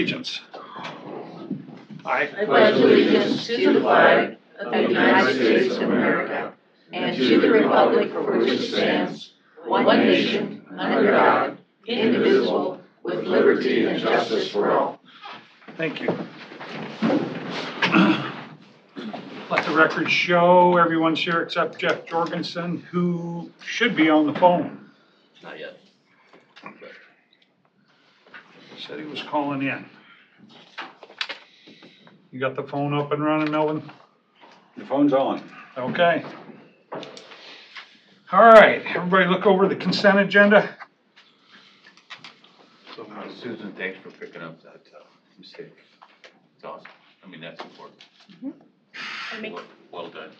allegiance. I pledge allegiance to the flag of the United States of America and to the republic for which it stands, one nation, under God, indivisible, with liberty and justice for all. Thank you. Let the record show everyone's here except Jeff Jorgensen, who should be on the phone. Not yet. Said he was calling in. You got the phone up and running, Melvin? The phone's on. Okay. All right, everybody look over the consent agenda. So Susan, thanks for picking up that mistake. It's awesome. I mean, that's important. Well done.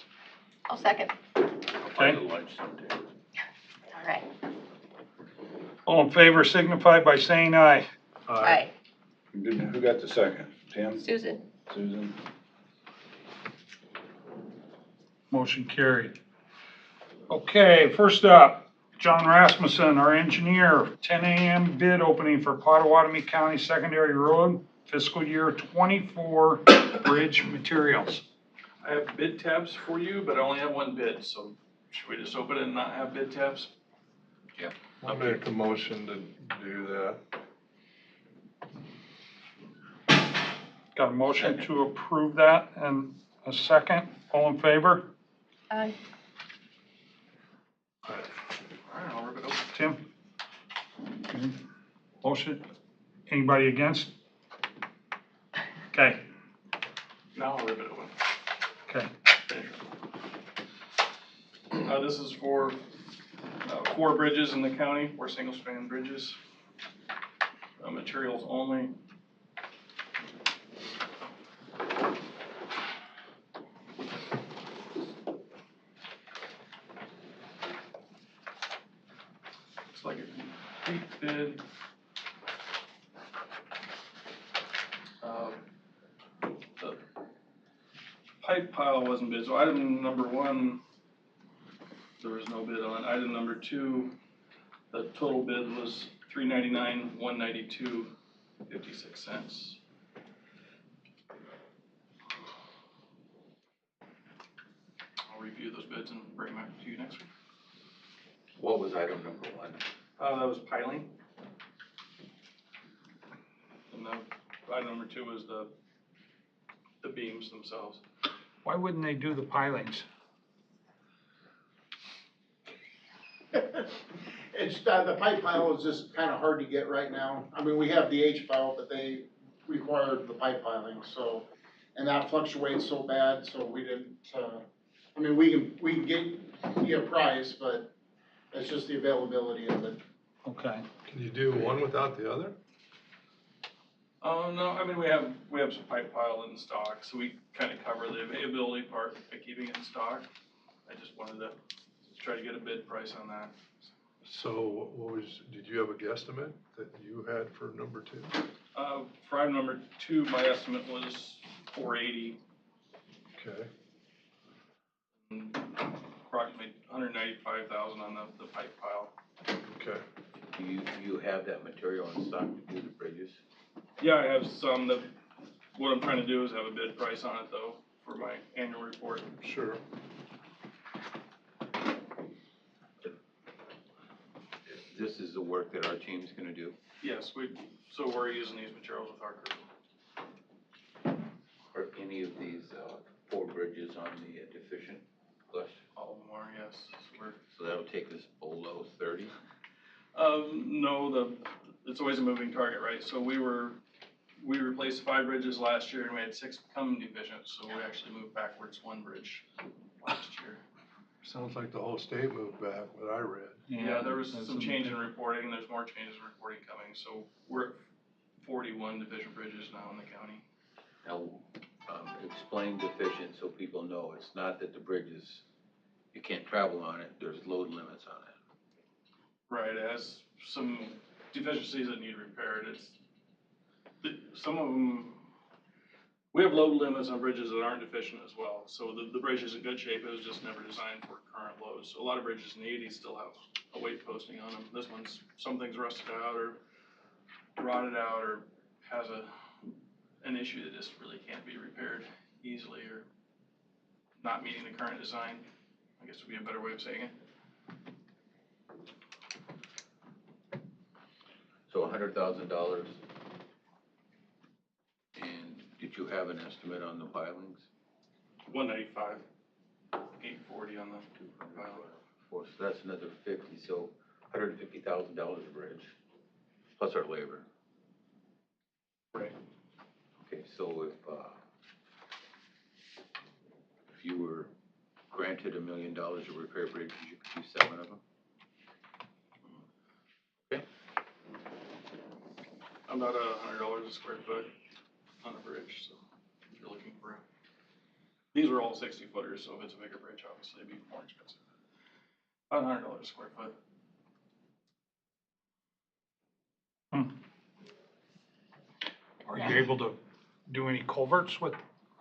I'll second. I'll find a lunch someday. All right. All in favor signify by saying aye. Aye. Who got the second? Tim? Susan. Susan? Motion carried. Okay, first up, John Rasmussen, our engineer, 10 a.m. bid opening for Pottawatomie County Secondary Road, fiscal year 24 bridge materials. I have bid tabs for you, but I only have one bid, so should we just open it and not have bid tabs? Yeah. I'll make a motion to do that. Got a motion to approve that and a second. All in favor? Aye. All right, I'll rip it open. Tim? Motion? Anybody against? Okay, Now I'll rip it open. okay. This is for 4 bridges in the county, 4 single-span bridges. Materials only. Looks like a complete bid. The pipe pile wasn't bid, so item number 1, there was no bid on. Item number 2, the total bid was $399, $192, 56 cents. I'll review those bids and bring them back to you next week. What was item number 1? That was piling. And item number 2 was the beams themselves. Why wouldn't they do the pilings? It's, the pipe pile is just kind of hard to get right now. I mean, we have the H pile, but they required the pipe piling, so, and that fluctuates so bad, so we didn't, I mean, we can get a price, but it's just the availability of it. Okay. Can you do one without the other? No, I mean, we have some pipe pile in stock, so we kind of cover the availability part by keeping it in stock. I just wanted to try to get a bid price on that. So what was, did you have a guesstimate that you had for number 2? For item number 2, my estimate was $480, Okay. and approximately $195,000 on the pipe pile. Okay. Do you have that material in stock to do the bridges? Yeah, I have some. What I'm trying to do is have a bid price on it though for my annual report. Sure. This is the work that our team's gonna do. Yes, so we're using these materials with our crew. Are any of these 4 bridges on the deficient list? All of them are, yes. So that'll take us below 30? No, it's always a moving target, right? So we replaced 5 bridges last year and we had 6 become deficient, so we actually moved backwards 1 bridge last year. Sounds like the whole state moved back, what I read. Yeah, there was some change in reporting, and there's more changes in reporting coming, so we're at 41 deficient bridges now in the county. Now, explain deficient so people know. It's not that the bridges, you can't travel on it, there's load limits on it. Right, it has some deficiencies that need repaired. Some of them, we have load limits on bridges that aren't deficient as well. So the bridge is in good shape, it was just never designed for current loads. So a lot of bridges in the 80s still have a weight posting on them. This one's, some things rusted out or rotted out or has a an issue that just really can't be repaired easily or not meeting the current design, I guess would be a better way of saying it. So $100,000. And did you have an estimate on the pilings? 195, 840 on the pilot. So that's another 50, so $150,000 a bridge, plus our labor. Right. Okay, so if you were granted $1 million to repair bridges, you could do 7 of them? Okay. About $100 a square foot on a bridge, so if you're looking for, these are all 60 footers, so if it's a bigger bridge, obviously it'd be more expensive. About $100 a square foot. Are you able to do any culverts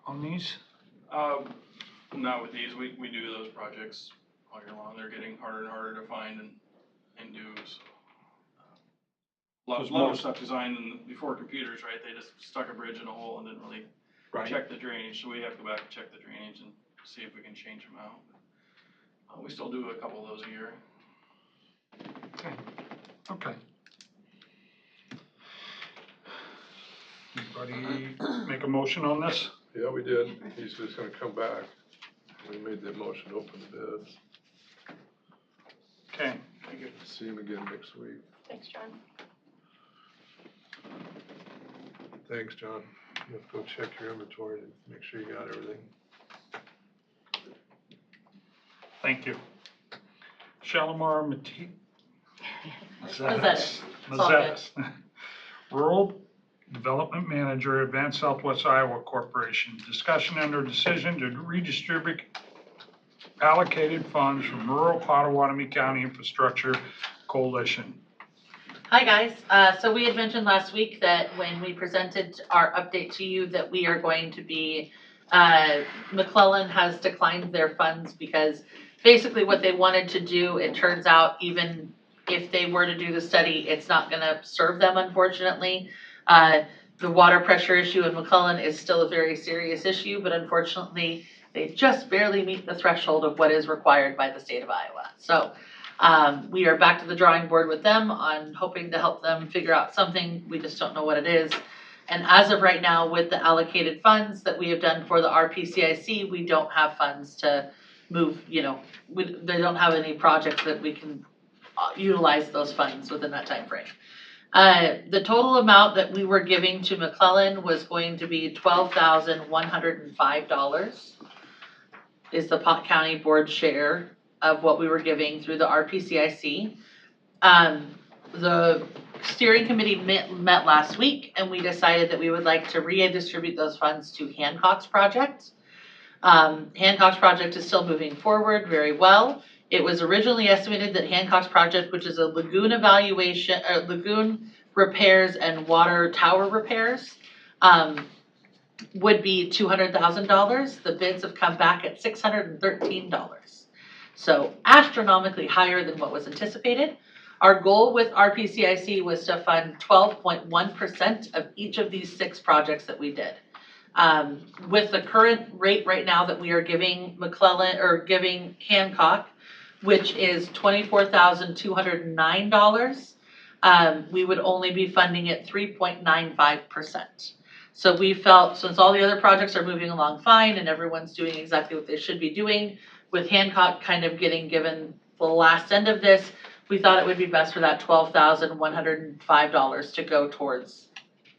on these? Not with these, we do those projects all year long, they're getting harder and harder to find and do, so. A lot of stuff designed before computers, right, they just stuck a bridge in a hole and didn't really check the drainage, so we have to go back and check the drainage and see if we can change them out. We still do a couple of those a year. Okay. Anybody make a motion on this? Yeah, we did. He's just gonna come back. We made the motion to open the bids. Okay. See him again next week. Thanks, John. Thanks, John. You have to go check your inventory to make sure you got everything. Thank you. Shalimar Mazetis. It's all good. Rural Development Manager, Advanced Southwest Iowa Corporation. Discussion and/or decision to redistribute allocated funds from rural Potawatomi County Infrastructure Coalition. Hi, guys. So we had mentioned last week that when we presented our update to you that we are going to be, McClellan has declined their funds because basically what they wanted to do, it turns out even if they were to do the study, it's not gonna serve them, unfortunately. The water pressure issue in McClellan is still a very serious issue, but unfortunately, they just barely meet the threshold of what is required by the state of Iowa. So we are back to the drawing board with them on hoping to help them figure out something. We just don't know what it is. And as of right now, with the allocated funds that we have done for the RPCIC, we don't have funds to move, they don't have any projects that we can utilize those funds within that time frame. The total amount that we were giving to McClellan was going to be $12,105 is the Pot County Board share of what we were giving through the RPCIC. The steering committee met last week and we decided that we would like to redistribute those funds to Hancock's project. Hancock's project is still moving forward very well. It was originally estimated that Hancock's project, which is a lagoon evaluation, lagoon repairs and water tower repairs, would be $200,000. The bids have come back at $613. So astronomically higher than what was anticipated. Our goal with RPCIC was to fund 12.1% of each of these 6 projects that we did. With the current rate right now that we are giving McClellan or giving Hancock, which is $24,209, we would only be funding at 3.95%. So we felt, since all the other projects are moving along fine and everyone's doing exactly what they should be doing, with Hancock kind of getting given the last end of this, we thought it would be best for that $12,105 to go towards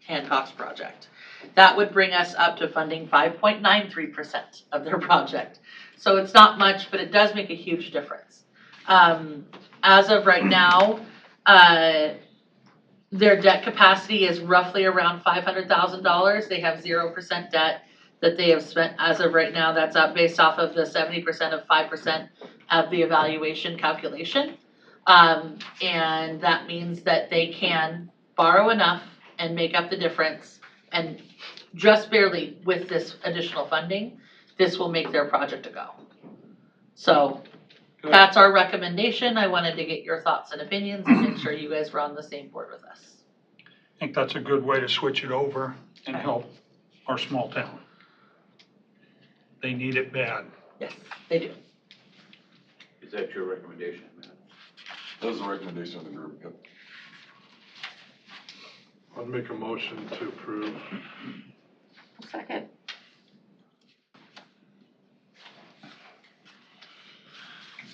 Hancock's project. That would bring us up to funding 5.93% of their project. So it's not much, but it does make a huge difference. As of right now, their debt capacity is roughly around $500,000. They have 0% debt that they have spent as of right now. That's up based off of the 70% of 5% of the evaluation calculation. And that means that they can borrow enough and make up the difference. And just barely with this additional funding, this will make their project a go. So that's our recommendation. I wanted to get your thoughts and opinions and make sure you guys were on the same board with us. I think that's a good way to switch it over and help our small town. They need it bad. Yes, they do. Is that your recommendation, Matt? That was the recommendation of the group, yep. I'd make a motion to approve. Second.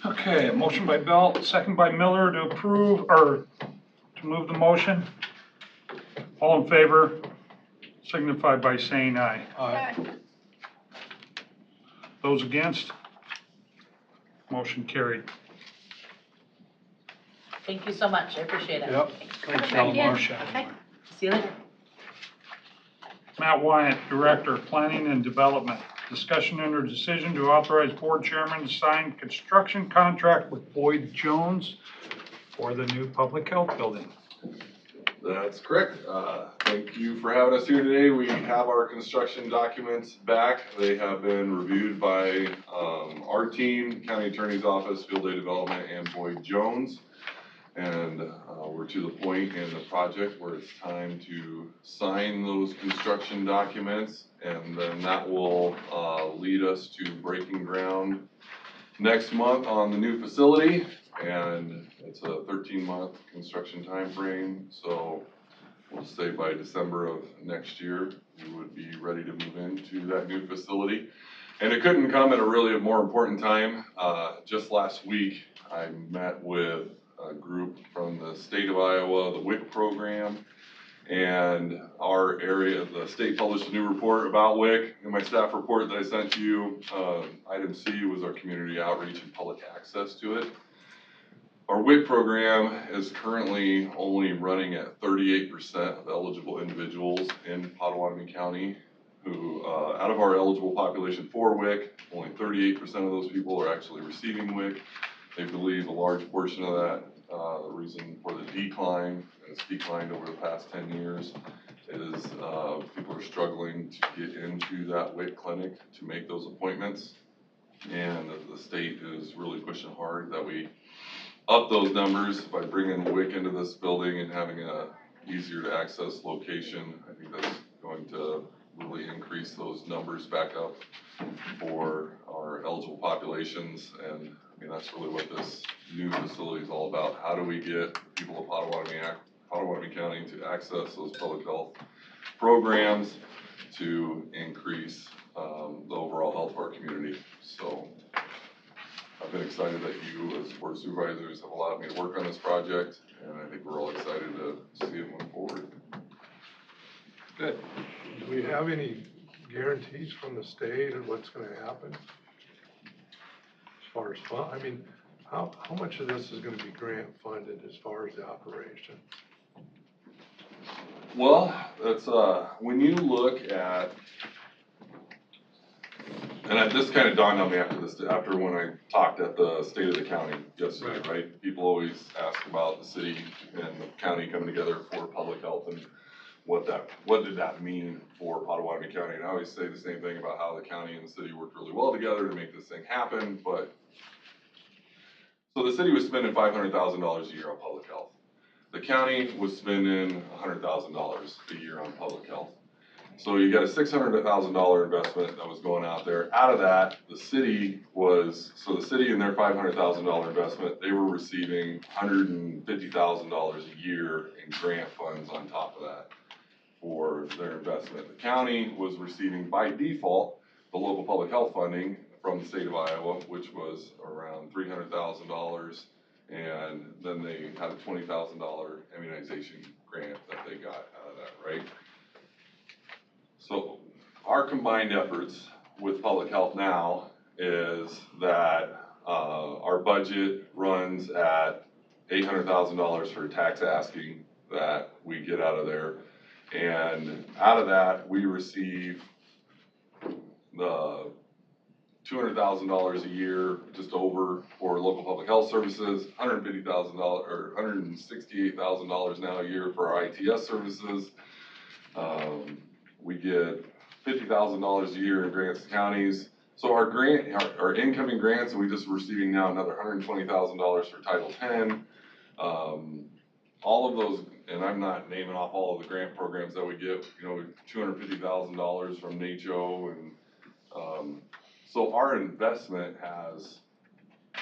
Okay, a motion by Belt, second by Miller to approve, or to move the motion. All in favor, signify by saying aye. Aye. Those against? Motion carried. Thank you so much, I appreciate it. Yep. Thanks, Thank you. Marcia. Okay, see you later. Matt Wyatt, Director, Planning and Development. Discussion and or decision to authorize board chairman to sign construction contract with Boyd Jones for the new public health building. That's correct. Thank you for having us here today. We have our construction documents back. They have been reviewed by our team, County Attorney's Office, Field Day Development, and Boyd Jones. And we're to the point in the project where it's time to sign those construction documents, and then that will lead us to breaking ground next month on the new facility. And it's a 13-month construction time frame, so we'll say by December of next year we would be ready to move into that new facility. And it couldn't come at a really more important time. Just last week I met with a group from the state of Iowa, the WIC program, and our area. The state published a new report about WIC. In my staff report that I sent to you, item C was our community outreach and public access to it. Our WIC program is currently only running at 38% of eligible individuals in Pottawatomie County who, out of our eligible population for WIC, only 38% of those people are actually receiving WIC. They believe a large portion of that, the reason for the decline, and it's declined over the past 10 years, is people are struggling to get into that WIC clinic to make those appointments. And the state is really pushing hard that we up those numbers by bringing WIC into this building and having a easier to access location. I think that's going to really increase those numbers back up for our eligible populations. And I mean, that's really what this new facility is all about. How do we get people of Pottawatomie County to access those public health programs to increase the overall health of our community? So I've been excited that you, as board of supervisors, have allowed me to work on this project, and I think we're all excited to see it move forward. Good. Do we have any guarantees from the state of what's gonna happen? As far as fund, I mean, how much of this is gonna be grant funded as far as the operation? Well, that's, when you look at, and this kind of dawned on me after when I talked at the State of the County yesterday, right? People always ask about the city and the county coming together for public health and what did that mean for Pottawatomie County? And I always say the same thing about how the county and the city worked really well together to make this thing happen. But so the city was spending $500,000 a year on public health. The county was spending $100,000 a year on public health. So you got a $600,000 investment that was going out there. Out of that, the city in their $500,000 investment, they were receiving $150,000 a year in grant funds on top of that for their investment. The county was receiving by default the local public health funding from the state of Iowa, which was around $300,000, and then they had a $20,000 immunization grant that they got out of that, right? So our combined efforts with public health now is that our budget runs at $800,000 for tax asking that we get out of there. And out of that, we receive the $200,000 a year, just over, for local public health services, $150,000 or $168,000 now a year for our ITS services. We get $50,000 a year in grants to counties. So our incoming grants, and we just receiving now another $120,000 for Title X. All of those and I'm not naming off all of the grant programs that we get, you know, $250,000 from NACCHO, and, so our investment has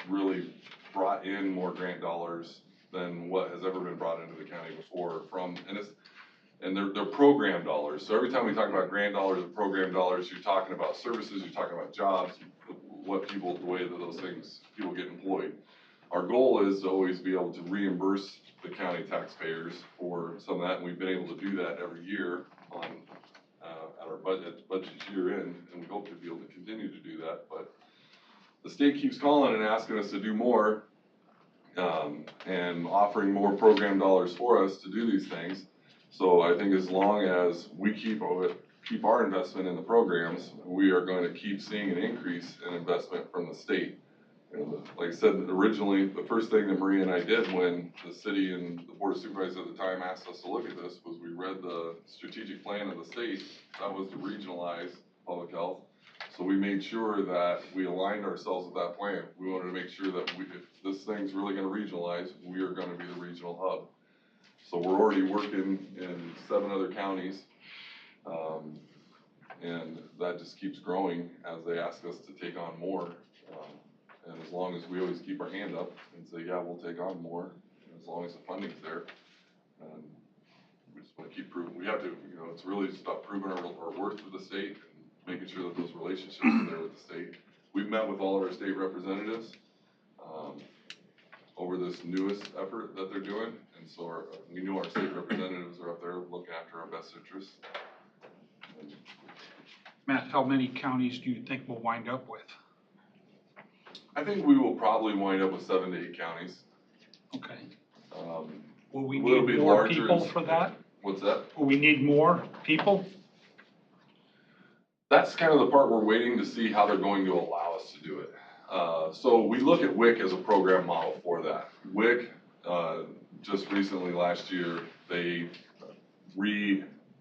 really brought in more grant dollars than what has ever been brought into the county before and they're program dollars. So every time we talk about grant dollars and program dollars, you're talking about services, you're talking about jobs, the way that those things, people get employed. Our goal is to always be able to reimburse the county taxpayers for some of that, and we've been able to do that every year on, at our budget year end, and we hope to be able to continue to do that, but the state keeps calling and asking us to do more, and offering more program dollars for us to do these things. So I think as long as we keep our investment in the programs, we are going to keep seeing an increase in investment from the state. And like I said, originally, the first thing that Maria and I did when the city and the Board of Supervisors at the time asked us to look at this was we read the strategic plan of the state. That was to regionalize public health. So we made sure that we aligned ourselves with that plan. We wanted to make sure that if this thing's really gonna regionalize, we are gonna be the regional hub. So we're already working in 7 other counties, and that just keeps growing as they ask us to take on more. And as long as we always keep our hand up and say, yeah, we'll take on more, as long as the funding's there. We just wanna keep proving, we have to, you know, it's really just about proving our worth with the state and making sure that those relationships are there with the state. We've met with all of our state representatives, over this newest effort that they're doing. And so we know our state representatives are up there looking after our best interests. Matt, how many counties do you think we'll wind up with? I think we will probably wind up with 7 to 8 counties. Okay. Will we a little need bit more larger people in- for that? What's that? Will we need more people? That's kind of the part we're waiting to see how they're going to allow us to do it. So we look at WIC as a program model for that. WIC, just recently last year, they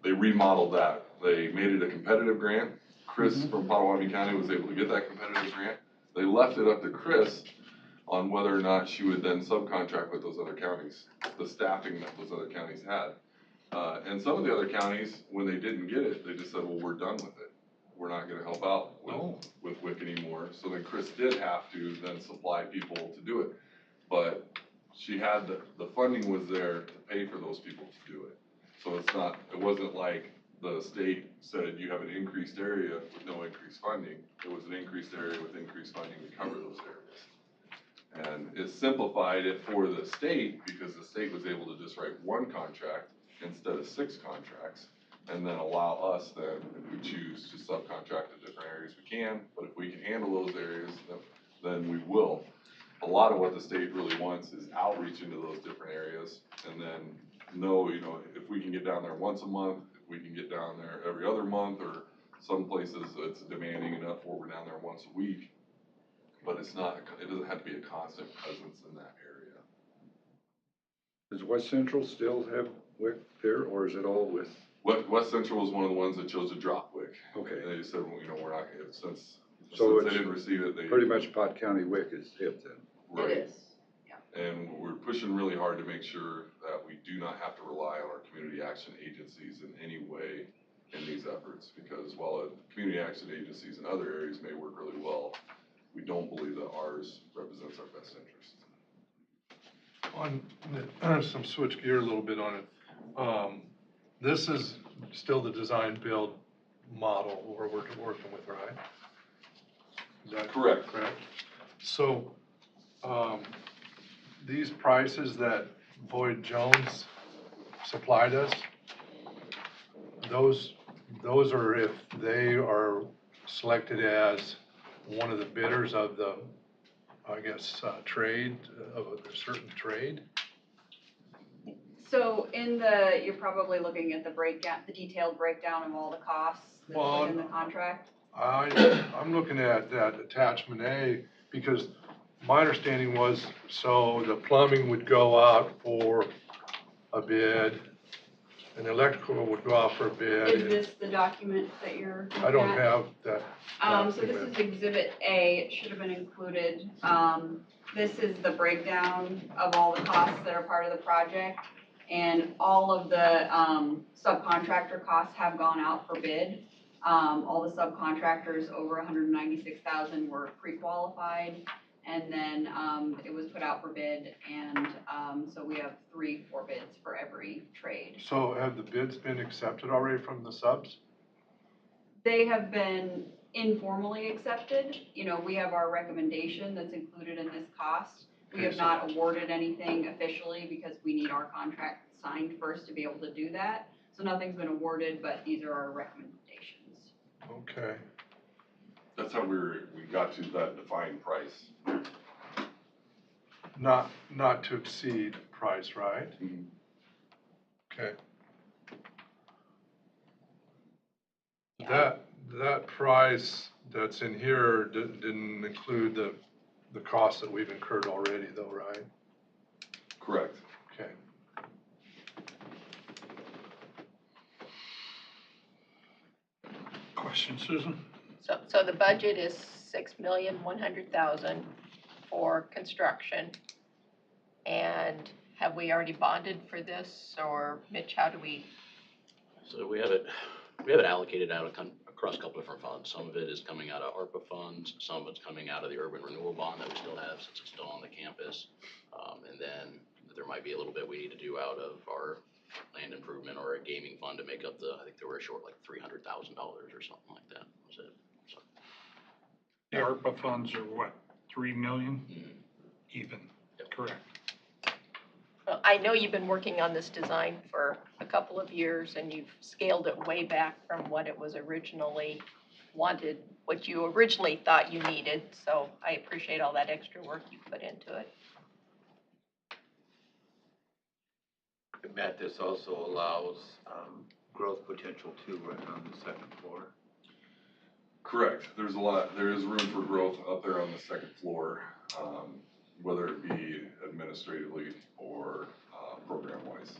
remodeled that. They made it a competitive grant. Chris from Potawatomi County was able to get that competitive grant. They left it up to Chris on whether or not she would then subcontract with those other counties, the staffing that those other counties had. And some of the other counties, when they didn't get it, they just said, well, we're done with it. We're not gonna help out with WIC anymore. So then Chris did have to then supply people to do it. But she had, the funding was there to pay for those people to do it. So it wasn't like the state said you have an increased area with no increased funding. It was an increased area with increased funding to cover those areas. And it simplified it for the state because the state was able to just write 1 contract instead of 6 contracts, and then allow us then, if we choose to subcontract to different areas, we can, but if we can handle those areas, then we will. A lot of what the state really wants is outreach into those different areas, and then know, you know, if we can get down there once a month, if we can get down there every other month, or some places it's demanding enough where we're down there once a week, but it doesn't have to be a constant presence in that area. Does West Central still have WIC there, or is it all with? West Central was one of the ones that chose to drop WIC. Okay. They said, well, you know, we're not gonna, since So they didn't receive it, they. Pretty much Pot County WIC is it then? Right. It is. And we're pushing really hard to make sure that we do not have to rely on our community action agencies in any way in these efforts, because while community action agencies in other areas may work really well, we don't believe that ours represents our best interest. On, some switch gear a little bit on it. This is still the design build model we're working with, right? Is that Correct. So, these prices that Boyd Jones supplied us, those are if they are selected as one of the bidders of the, I guess, trade, of a certain trade. So you're probably looking at the breakdown, the detailed breakdown of all the costs that's within the contract? I'm looking at that attachment A, because my understanding was, so the plumbing would go out for a bid, and the electrical would go out for a bid. Is this the document that you're looking at? I don't have that So this is Exhibit A, it should have been included. This is the breakdown of all the costs that are part of the project. And all of the, subcontractor costs have gone out for bid. All the subcontractors over 196,000 were pre-qualified. And then, it was put out for bid, and, so we have 4 bids for every trade. So have the bids been accepted already from the subs? They have been informally accepted. You know, we have our recommendation that's included in this cost. We have not awarded anything officially because we need our contract signed first to be able to do that. So nothing's been awarded, but these are our recommendations. Okay. That's how we got to that defined price. Not to exceed price, right? Mhm. Okay. Yeah. That price that's in here didn't include the costs that we've incurred already though, right? Correct. Okay. Question, Susan? So the budget is 6,100,000 for construction. And have we already bonded for this, or Mitch, how do we? So we have it allocated out across a couple different funds. Some of it is coming out of ARPA funds, some of it's coming out of the urban renewal bond that we still have since it's still on the campus. And then there might be a little bit we need to do out of our land improvement or a gaming fund to make up I think they were short like $300,000 or something like that, was it? So, The ARPA funds are what, 3 million even? Yep. Correct. Well, I know you've been working on this design for a couple of years, and you've scaled it way back from what it was originally wanted, what you originally thought you needed, so I appreciate all that extra work you put into it. Matt, this also allows, growth potential too, right on the second floor. Correct. There is room for growth up there on the second floor, whether it be administratively or program-wise.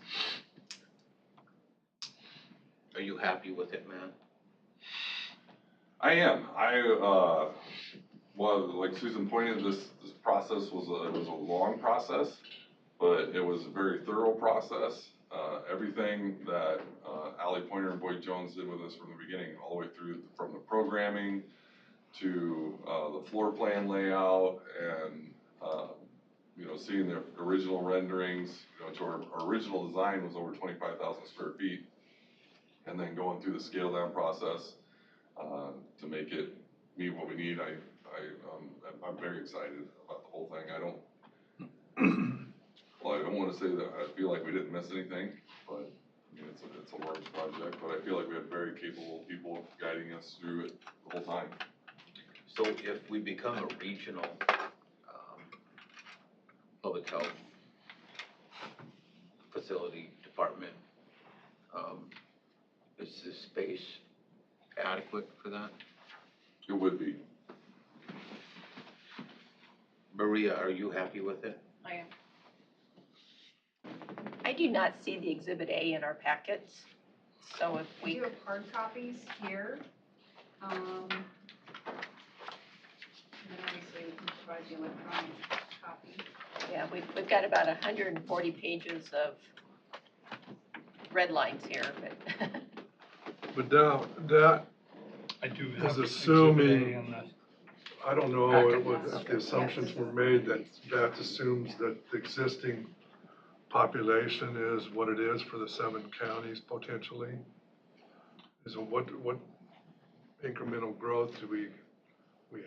Are you happy with it, man? I am. Well, like Susan pointed, this process was a long process, but it was a very thorough process. Everything that Allie Pointer and Boyd Jones did with us from the beginning, all the way through from the programming to the floor plan layout and seeing the original renderings, to our original design was over 25,000 square feet, and then going through the scale down process to make it meet what we need. I'm very excited about the whole thing. I don't want to say that I feel like we didn't miss anything, but it's a large project, but I feel like we have very capable people guiding us through it the whole time. So if we become a regional, public health facility department, is this space adequate for that? It would be. Maria, are you happy with it? I am. I do not see the Exhibit A in our packets, so if We we, do have hard copies here. And then obviously we can provide the electronic copy. yeah, we've got about 140 pages of red lines here, but But now, that I do is have assuming, Exhibit A on that. I don't know if the assumptions were made that assumes that the existing population is what it is for the 7 counties potentially. Is what incremental growth do we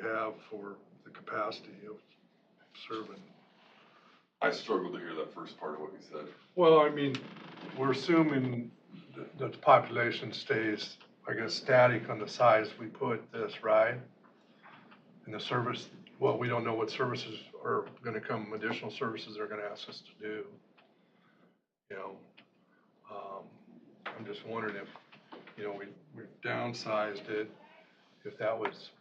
have for the capacity of serving? I struggled to hear that first part of what you said. Well, I mean, we're assuming that the population stays, I guess, static on the size we put this, right? And the service, well, we don't know what services are gonna come, additional services they're gonna ask us to do. I'm just wondering if, we've downsized it, if that was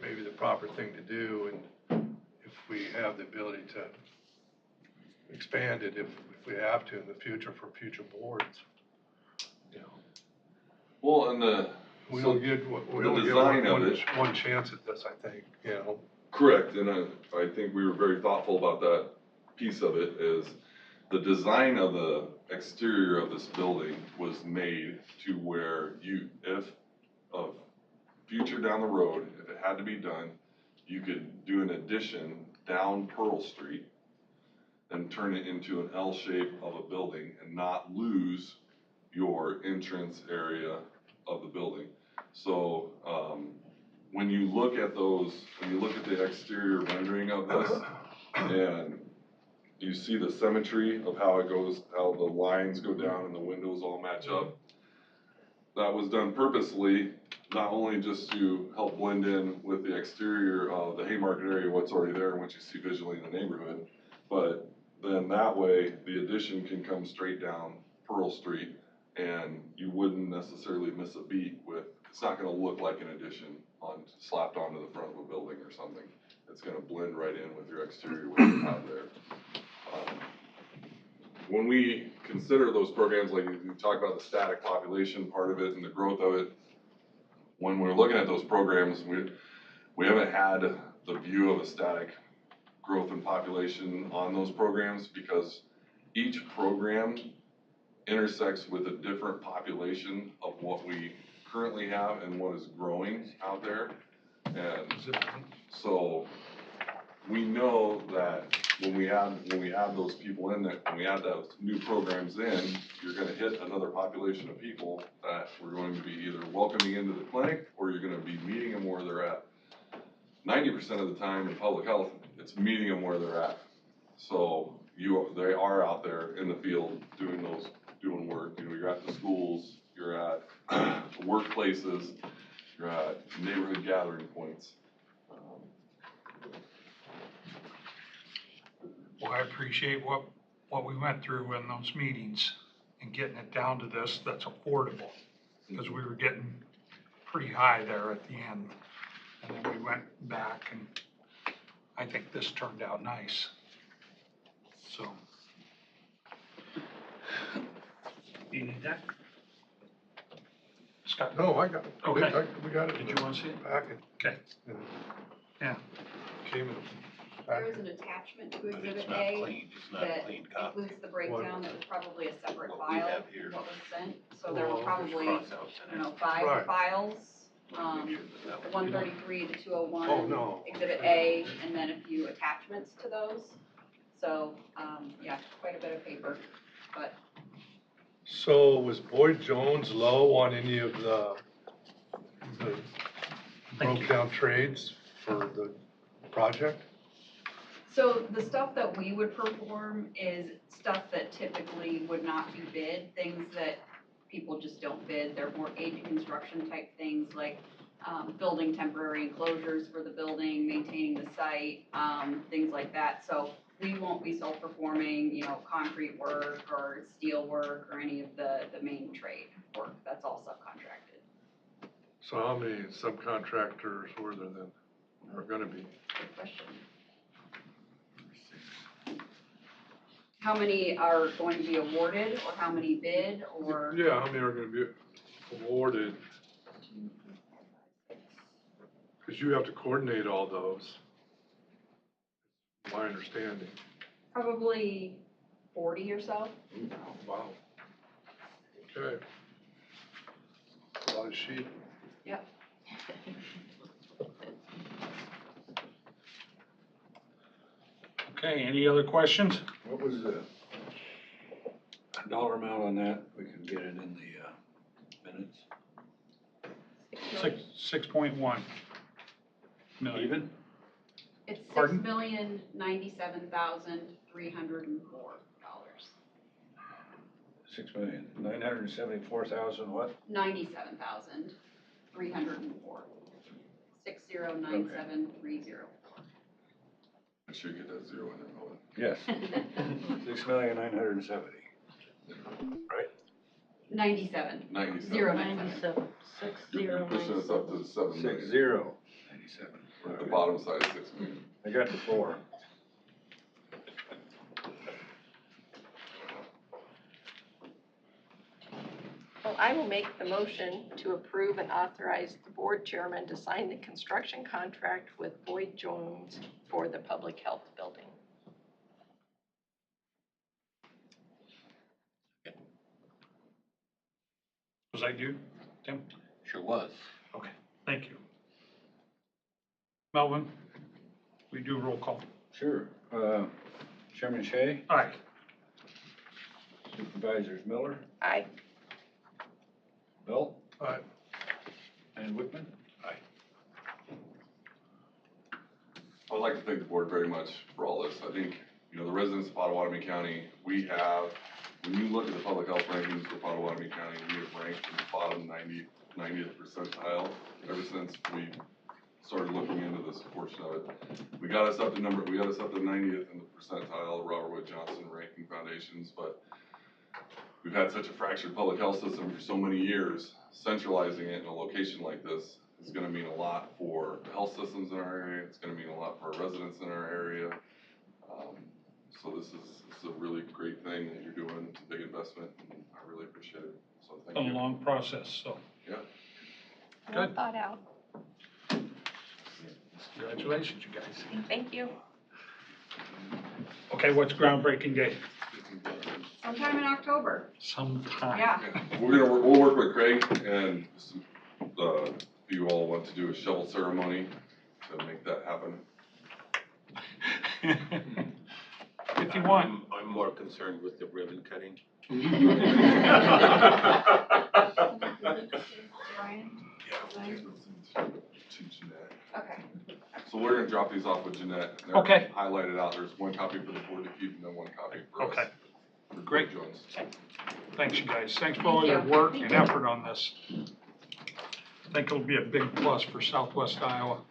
maybe the proper thing to do, and if we have the ability to expand it if we have to in the future for future boards. Well, and We so don't get, we the only get design of it. one chance at this, I think, Correct, and I think we were very thoughtful about that piece of it is, the design of the exterior of this building was made to where if of future down the road, if it had to be done, you could do an addition down Pearl Street and turn it into an L shape of a building and not lose your entrance area of the building. So, when you look at the exterior rendering of this, and you see the symmetry of how it goes, how the lines go down and the windows all match up, that was done purposely, not only just to help blend in with the exterior of the Haymarket area, what's already there and what you see visually in the neighborhood, but then that way the addition can come straight down Pearl Street and you wouldn't necessarily miss a beat with, it's not gonna look like an addition slapped onto the front of a building or something. It's gonna blend right in with your exterior, what you have there. When we consider those programs, like you talk about the static population part of it and the growth of it, when we're looking at those programs, we haven't had the view of a static growth in population on those programs because each program intersects with a different population of what we currently have and what is growing out there. And so we know that when we add those people in, that when we add those new programs in, you're gonna hit another population of people that we're going to be either welcoming into the clinic or you're gonna be meeting them where they're at. 90% of the time in public health, it's meeting them where they're at. So they are out there in the field doing work. You know, you're at the schools, you're at workplaces, you're at neighborhood gathering points. Well, I appreciate what we went through in those meetings and getting it down to this that's affordable. Because we were getting pretty high there at the end. And then we went back and I think this turned out nice. So. You need that? Scott? No, I got it. Okay. We got it. Did you want to see it? Packet. Okay. And Yeah. Came in. There is an attachment to But Exhibit it's not A clean, it's not a that clean copy. includes the breakdown that was probably a separate What we file have here. from what was sent. So there were Well, probably, Crossouts I in don't it. know, 5 Right. files. Make sure that that was- 133 to 201. Oh, no. Exhibit A, and then a few attachments to those. So, yeah, quite a bit of paper, but So was Boyd Jones low on any of the broke down trades for the project? so the stuff that we would perform is stuff that typically would not be bid, things that people just don't bid. They're more age construction type things like building temporary enclosures for the building, maintaining the site, things like that. So we won't be self-performing, you know, concrete work or steel work or any of the main trade work. That's all subcontracted. So how many subcontractors were there then, are gonna be? Good question. How many are going to be awarded or how many bid or? Yeah, how many are gonna be awarded? Cause you have to coordinate all those. My understanding. Probably 40 or so. Wow. Okay. A lot of sheep. Yep. Okay, any other questions? What was the dollar amount on that? We can get it in the minutes. 6.1 million. Even? It's Pardon? $6,097,304. 6,974,000 what? 97,304. 6097304. Make sure you get that zero in there, Owen. Yes. 6,970,000. 97. 97. 097. You're pushing us up to 7 million. 60,97. The bottom side is 6 million. I got the 4. Well, I will make the motion to approve and authorize the board chairman to sign the construction contract with Boyd Jones for the public health building. Was that you, Tim? Sure was. Okay, thank you. Melvin, we do roll call. Sure. Chairman Shea, Aye. Supervisors Miller, Aye. Bell, Aye. and Wickman. I would like to thank the board very much for all this. I think, the residents of Pottawatomie County, we have, when you look at the public health rankings for Pottawatomie County, we have ranked in the bottom 90th percentile ever since we started looking into this portion of it. We got us up to 90th in the percentile of Robert Wood Johnson ranking foundations, but we've had such a fractured public health system for so many years. Centralizing it in a location like this is gonna mean a lot for the health systems in our area. It's gonna mean a lot for our residents in our area. So this is a really great thing that you're doing. It's a big investment, and I really appreciate it. So thank Been you. a long process, so Yeah. Well Good. thought out. congratulations, you guys. Thank you. Okay, what's groundbreaking day? Sometime in October, Sometime. yeah. We'll work with Craig, and if you all want to do a shovel ceremony to make that happen. If you want. I'm more concerned with the ribbon cutting. Brian? To Jeanette. Okay. So we're gonna drop these off with Jeanette. They're Okay. highlighted out. There's one copy for the board to keep and then one copy for us. Okay. For Great. Jones. Thanks, you guys. Thanks for all your Thank you. work and effort on this. I think it'll be a big plus for Southwest Iowa.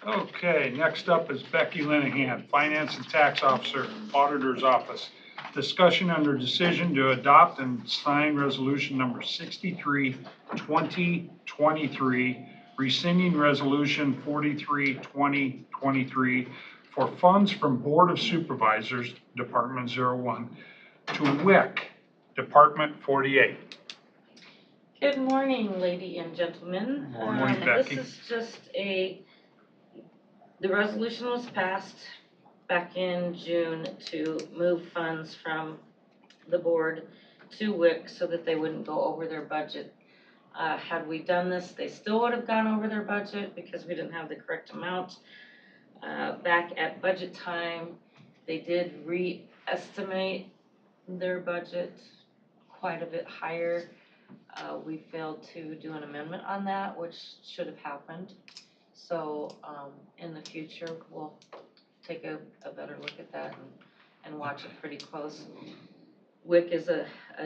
Okay, next up is Becky Linehan, Finance and Tax Officer, Auditor's Office. Discussion under decision to adopt and sign resolution number 63, 2023, rescinding resolution 43, 2023 for funds from Board of Supervisors, Department 01, to WIC, Department 48. Good morning, lady and gentlemen. Good morning, Becky. This is just the resolution was passed back in June to move funds from the board to WIC so that they wouldn't go over their budget. Had we done this, they still would have gone over their budget because we didn't have the correct amount. Back at budget time, they did re-estimate their budget quite a bit higher. We failed to do an amendment on that, which should have happened. So in the future, we'll take a better look at that and watch it pretty close. WIC is a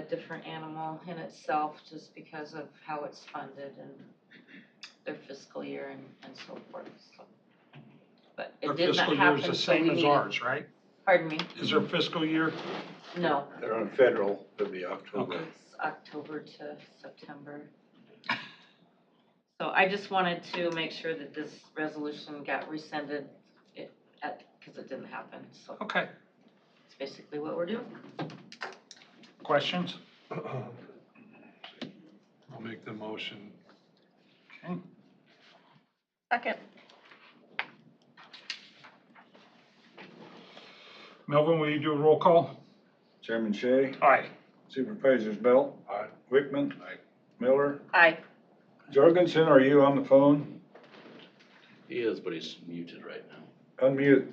different animal in itself just because of how it's funded and their fiscal year and so forth. So, but Their it did not fiscal year is happen, the so same we as needed. ours, right? Pardon me? Is their fiscal year? No, They're on federal, it'll be October. Okay. it's October to September. So I just wanted to make sure that this resolution got rescinded because it didn't happen. So Okay. it's basically what we're doing. Questions? I'll make the motion. Okay. Second. Melvin, will you do a roll call? Chairman Shea, Aye. Supervisors Bell, Aye. Wickman, Miller. Aye. Jorgensen, are you on the phone? He is, but he's muted right now. Unmute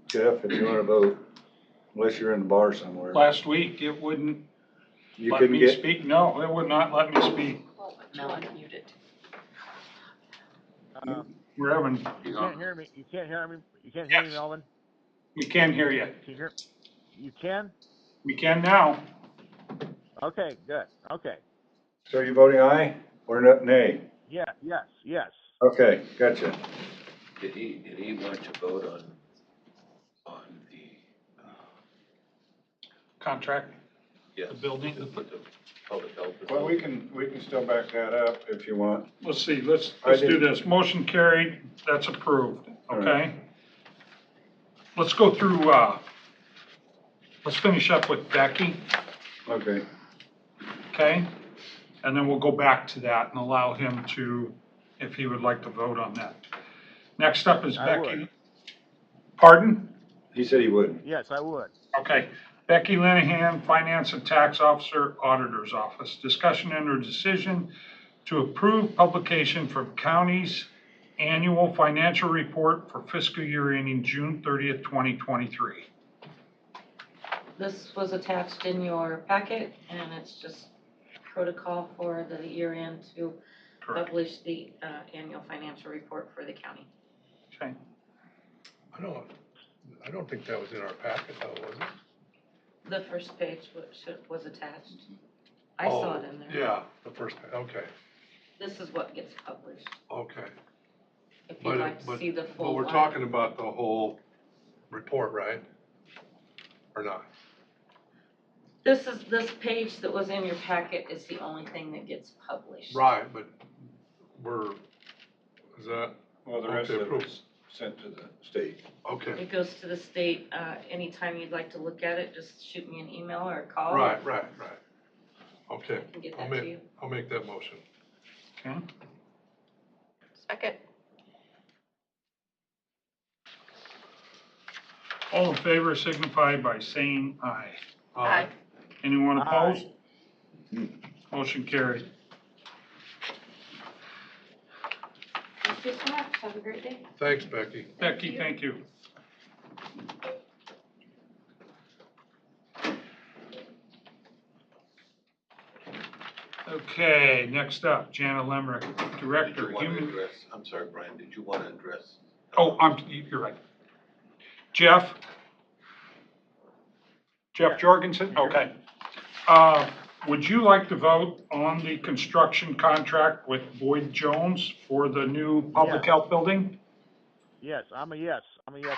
Jeff if you wanna vote, unless you're in the bar somewhere. Last week, it wouldn't You let couldn't me get, speak. No, it would not let me speak. No, I'm muted. We're having, You can't hear me. You can't hear me. You can't hear me, Melvin. we can hear you. Can you hear? You can? We can now. Okay, good. Okay. so you voting aye or nay? Yeah. Yes. Okay, gotcha. Did he want to vote on the, Contract, yes, the building. the public health? Well, we can still back that up if you want. Let's see, let's I do did- this. Motion carried, that's approved, All okay? right. Let's go through, let's finish up with Becky, Okay, okay? And then we'll go back to that and allow him to, if he would like to vote on that. Next up is I Becky. would. Pardon? He said he would. Yes, I would. Okay. Becky Linehan, Finance and Tax Officer, Auditor's Office. Discussion and/or decision to approve publication for county's annual financial report for fiscal year ending June 30th, 2023. This was attached in your packet, and it's just protocol for the year end to Correct. publish the annual financial report for the county. Okay. I don't think that was in our packet though, was it? The first page was attached. I saw it in there. Yeah, the first, okay, This is what gets published, okay. if you'd like to see the full. But we're one. talking about the whole report, right? Or not? This page that was in your packet is the only thing that gets published. Right, but is that, Well, the rest Okay, of approved. it's sent to the state. okay, It goes to the state, anytime you'd like to look at it, just shoot me an email or a call. right. Okay, I can get I'll that to you. make that motion. Okay. Second. All in favor signify by saying aye. Aye. Anyone Aye. opposed? Motion carried. Thank you so much. Have a great day. Thanks, Becky. Becky, thank you. Okay, next up, Jana Lemrick, Did Director, you want to Human. address, I'm sorry, Brian, did you want to address? Oh, you're right. Jeff Jorgensen, okay. Would you like to vote on the construction contract with Boyd Jones for the new public Yes. health building? Yes, I'm a yes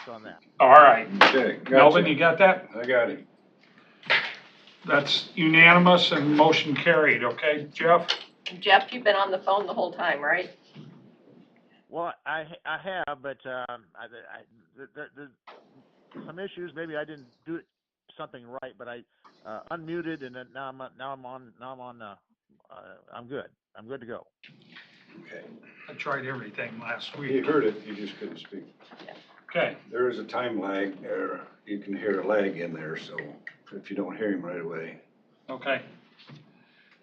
on that. All right. Okay, Melvin, gotcha. you got that? I got it. That's unanimous and motion carried, okay, Jeff? Jeff, you've been on the phone the whole time, right? Well, I have, but there's some issues. Maybe I didn't do something right, but I unmuted, and then now I'm on. I'm good. I'm good to go. Okay. I tried everything last He week. heard it, he just couldn't speak. Okay, There is a time lag, or you can hear a lag in there, so if you don't hear him right away. okay.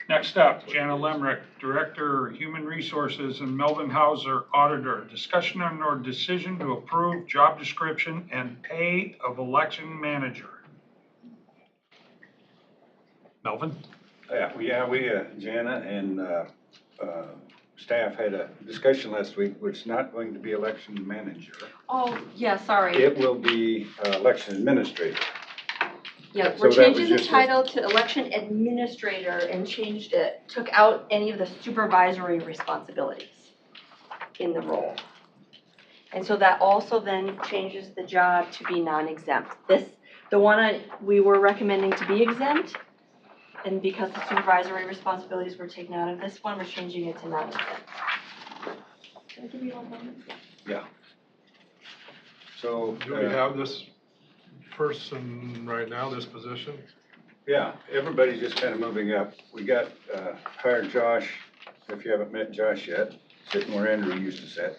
Next up, Jana Lemrick, Director, Human Resources, and Melvin Hauser, Auditor. Discussion on or decision to approve job description and pay of election manager. Melvin? We, Jana and, staff had a discussion last week, which is not going to be election manager. Oh, yeah, sorry. It will be, election administrator. Yeah, So we're that changing was the just a- title to election administrator and changed it, took out any of the supervisory responsibilities in the role. And so that also then changes the job to be non-exempt. The one we were recommending to be exempt, and because the supervisory responsibilities were taken out of this one, we're changing it to non-exempt. Can I give you one moment? So. Do we have this person right now, this position? Yeah, everybody's just kind of moving up. We got, hired Josh, if you haven't met Josh yet, sitting where Andrew used to sit,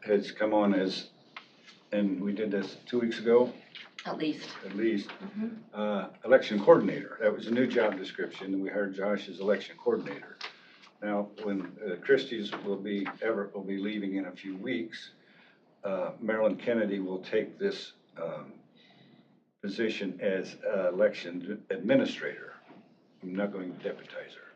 has come on as, and we did this 2 weeks ago, At least. election coordinator. That was a new job description, and we hired Josh as election coordinator. Now, when Christie's will be leaving in a few weeks, Marilyn Kennedy will take this position as election administrator. I'm not going to deputize her.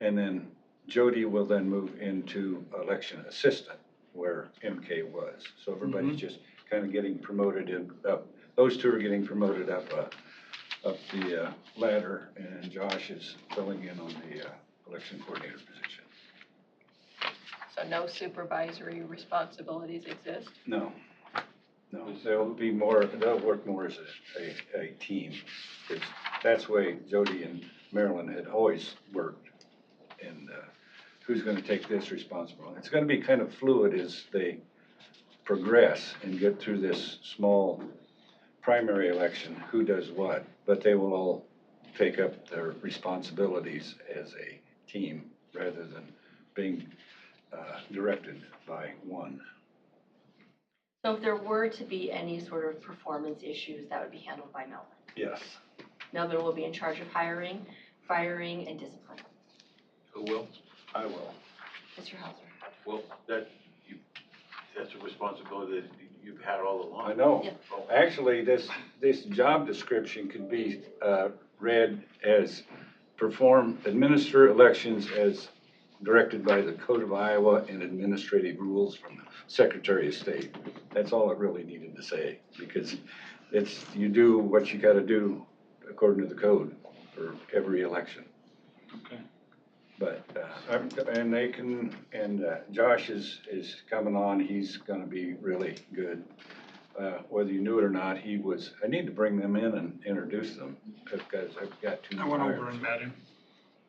And then Jody will then move into election assistant, where MK was. So everybody's just kind of getting promoted up. Those two are getting promoted up the ladder, and Josh is filling in on the election coordinator position. So no supervisory responsibilities exist? No, they'll work more as a team. That's the way Jody and Marilyn had always worked. And who's gonna take this responsibility? It's gonna be kind of fluid as they progress and get through this small primary election, who does what, but they will all take up their responsibilities as a team rather than being directed by one. So if there were to be any sort of performance issues, that would be handled by Melvin. Yes, Melvin will be in charge of hiring, firing, and discipline. Who will? I will. Mr. Hauser. Well, that's a responsibility that you've had all along. I know. Yeah. Actually, this job description could be read as administer elections as directed by the Code of Iowa and administrative rules from the Secretary of State. That's all it really needed to say, because you do what you gotta do according to the code for every election. Okay. But, Josh is coming on, he's gonna be really good. Whether you knew it or not, I need to bring them in and introduce them, because I've got two. I went over and met him.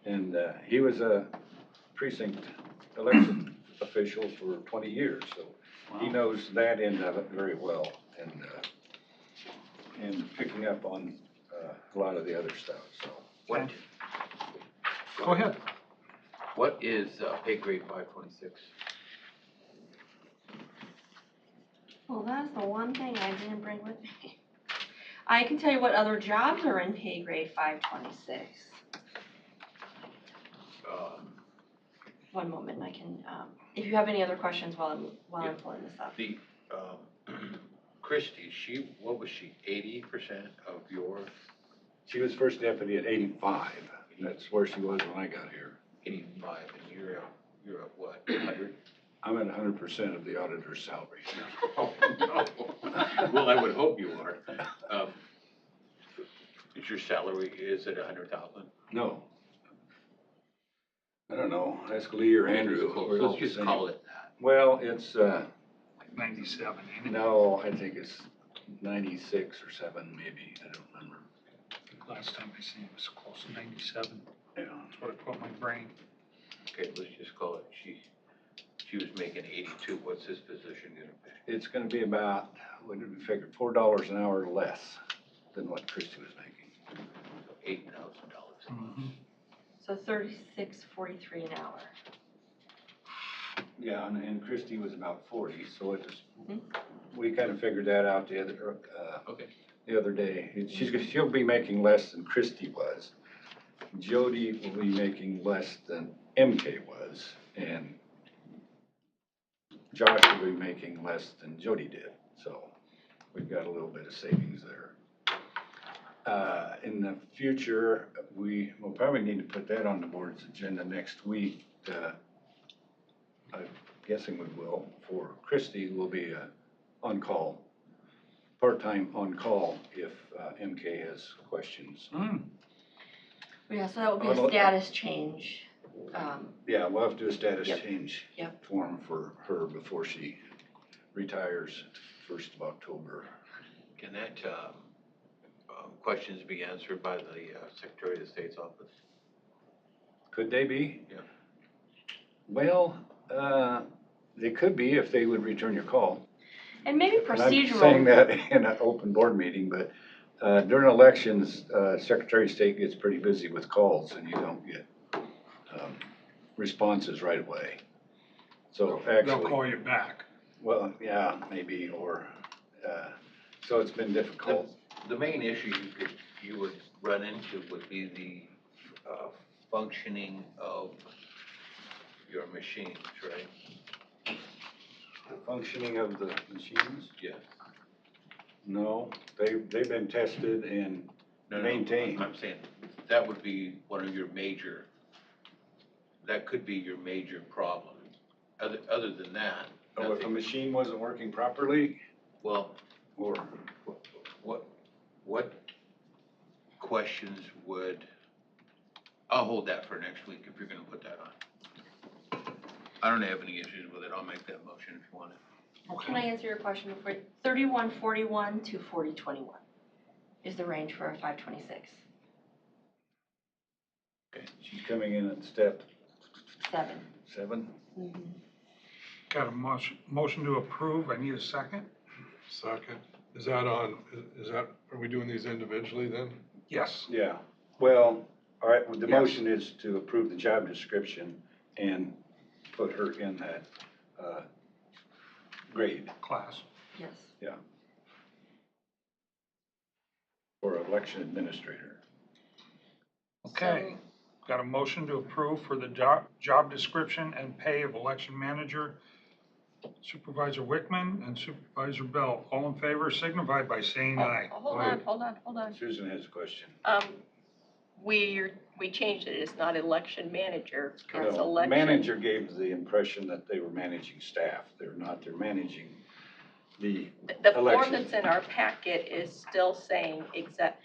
And, he was a precinct election official for 20 years, so he knows that end of it very well, and picking up on, a lot of the other stuff, so. What, Go ahead. what is pay grade 526? Well, that's the one thing I didn't bring with me. I can tell you what other jobs are in pay grade 526. One moment, I can, if you have any other questions while I'm pulling this up. The, Christie, what was she, 80% of your? She was first deputy at 85, and that's where she was when I got here. 85, and you're at what, 100? I'm at 100% of the auditor's salary. Oh, no. Well, I would hope you are. Is your salary, is it 100,000? No. I don't know, ask Lee or Andrew. We're all Let's just the same. call it that. Well, it's, 97, ain't it? no, I think it's 96 or 7 maybe, I don't remember. Last time I seen it was close to 97. Yeah. That's what I put in my brain. Okay, let's just call it, she was making 82, what's his position gonna pay? It's gonna be about, what did we figure, $4 an hour less than what Christie was making. $8,000. Mm-hmm. So 36.43 an hour. Yeah, and Christie was about 40, so it just, Mhm. we kind of figured that out Okay. the other day. She'll be making less than Christie was. Jody will be making less than MK was, and Josh will be making less than Jody did, so we've got a little bit of savings there. In the future, we'll probably need to put that on the board's agenda next week. I'm guessing we will. For Christie, will be on-call, part-time on-call if MK has questions. Yeah, so that would be Oh, a status change. Yeah, we'll have to do a status Yep. change Yep. form for her before she retires 1st of October. Can that, questions be answered by the Secretary of State's office? Could they be? Yeah. Well, they could be if they would return your call. And maybe And I'm saying procedural. that in an open board meeting, but during elections, Secretary of State gets pretty busy with calls and you don't get responses right away. So They'll actually, call you back. well, yeah, maybe, or, so it's been difficult. The main issue you would run into would be the functioning of your machines, right? The functioning of the machines? Yeah. No, they've been tested and No, maintained. I'm saying, that would be one of your major, that could be your major problem. Other than that, Oh, if a machine wasn't working properly, well, or, what questions would, I'll hold that for next week if you're gonna put that on. I don't have any issues with it, I'll make that motion if you want it. Can I answer your question before? 3141 to 4021 is the range for a 526. she's coming in at step 7. 7? Mm-hmm. Got a motion to approve. I need a second. Second. Is that, are we doing these individually then? Yes. Yeah, well, all right, well, the Yes. motion is to approve the job description and put her in that grade. Class. Yes. For election administrator. Okay, got a motion to approve for the job description and pay of election manager, Supervisor Wickman and Supervisor Bell. All in favor signify by saying aye. Hold on. Susan has a question. We changed it, it's not election manager, it's No, election. manager gave the impression that they were managing staff. They're not, they're managing the The form election. that's in our packet is still saying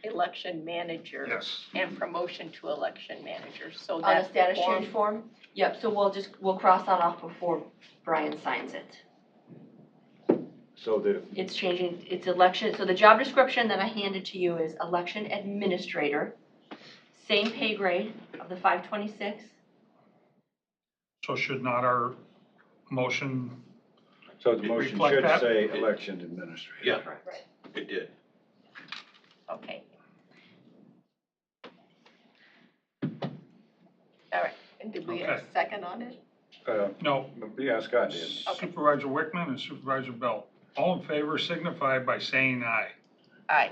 election manager Yes. and promotion to election manager, so On that's a status the form. change form? Yep, so we'll cross that off before Brian signs it. So the, It's changing, it's election, so the job description that I handed to you is election administrator, same pay grade of the 526. So should not our motion, so the motion Reflect should that? say election administrator. Yeah, Right. it did. Okay. All right, and did we have Okay. a second on it? no, Yeah, Scott did. Supervisor Wickman and Supervisor Bell. All in favor signify by saying aye. Aye.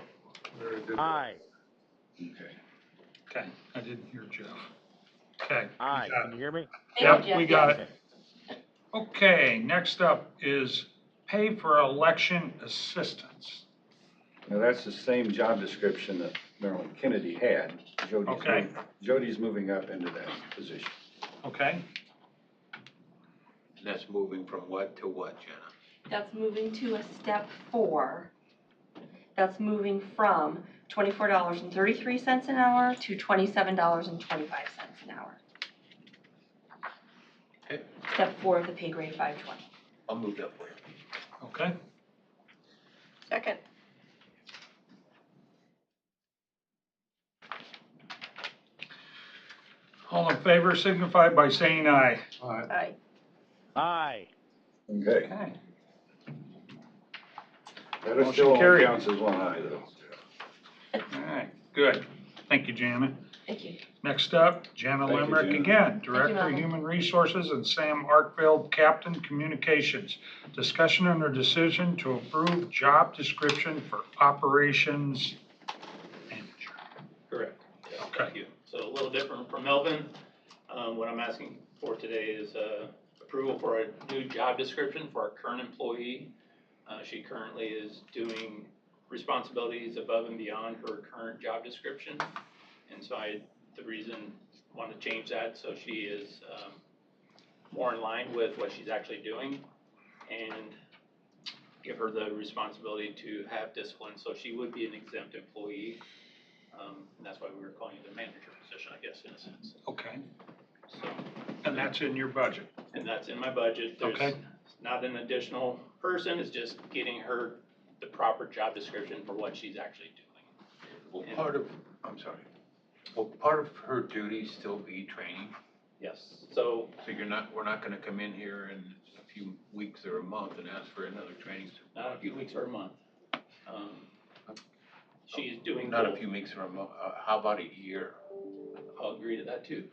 Very good. Aye, Okay. Okay, I didn't hear Jeff. Okay. we aye, got can it. you hear me? Thank you, Yep, we Jeff. got Yes. it. Okay, next up is pay for election assistants. Now, that's the same job description that Marilyn Kennedy had. Okay. Jody's moving up into that position. Okay, And that's moving from what to what, Jenna? That's moving to a step 4. That's moving from $24.33 an hour to $27.25 an hour. Okay. Step 4 of the pay grade 520. I'll move that for you. okay. Second. All in favor signify by saying aye. Aye. Aye, Okay. Okay. That Motion still only carried. counts as one eye, though. All right, good. Thank you, Jana. Thank you. Next up, Jana Thank you, Limerick Jana. again, Director of Melvin. Human Resources, and Sam Arkfeld, Captain Communications. Discussion under decision to approve job description for operations manager. Correct. Yes, Okay. thank you. So a little different from Melvin. What I'm asking for today is approval for a new job description for our current employee. She currently is doing responsibilities above and beyond her current job description. And so the reason I want to change that, so she is more in line with what she's actually doing and give her the responsibility to have discipline. So she would be an exempt employee. And that's why we were calling it a manager position, I guess, in a sense. Okay, So, and that's in your budget. and that's in my budget. There's Okay. not an additional person, it's just getting her the proper job description for what she's actually doing. Will part of her duties still be training? Yes, so So we're not gonna come in here in a few weeks or a month and ask for another training? not a few weeks or a month. She's doing Not a both. few weeks or a month, how about a year? I'll agree to that too.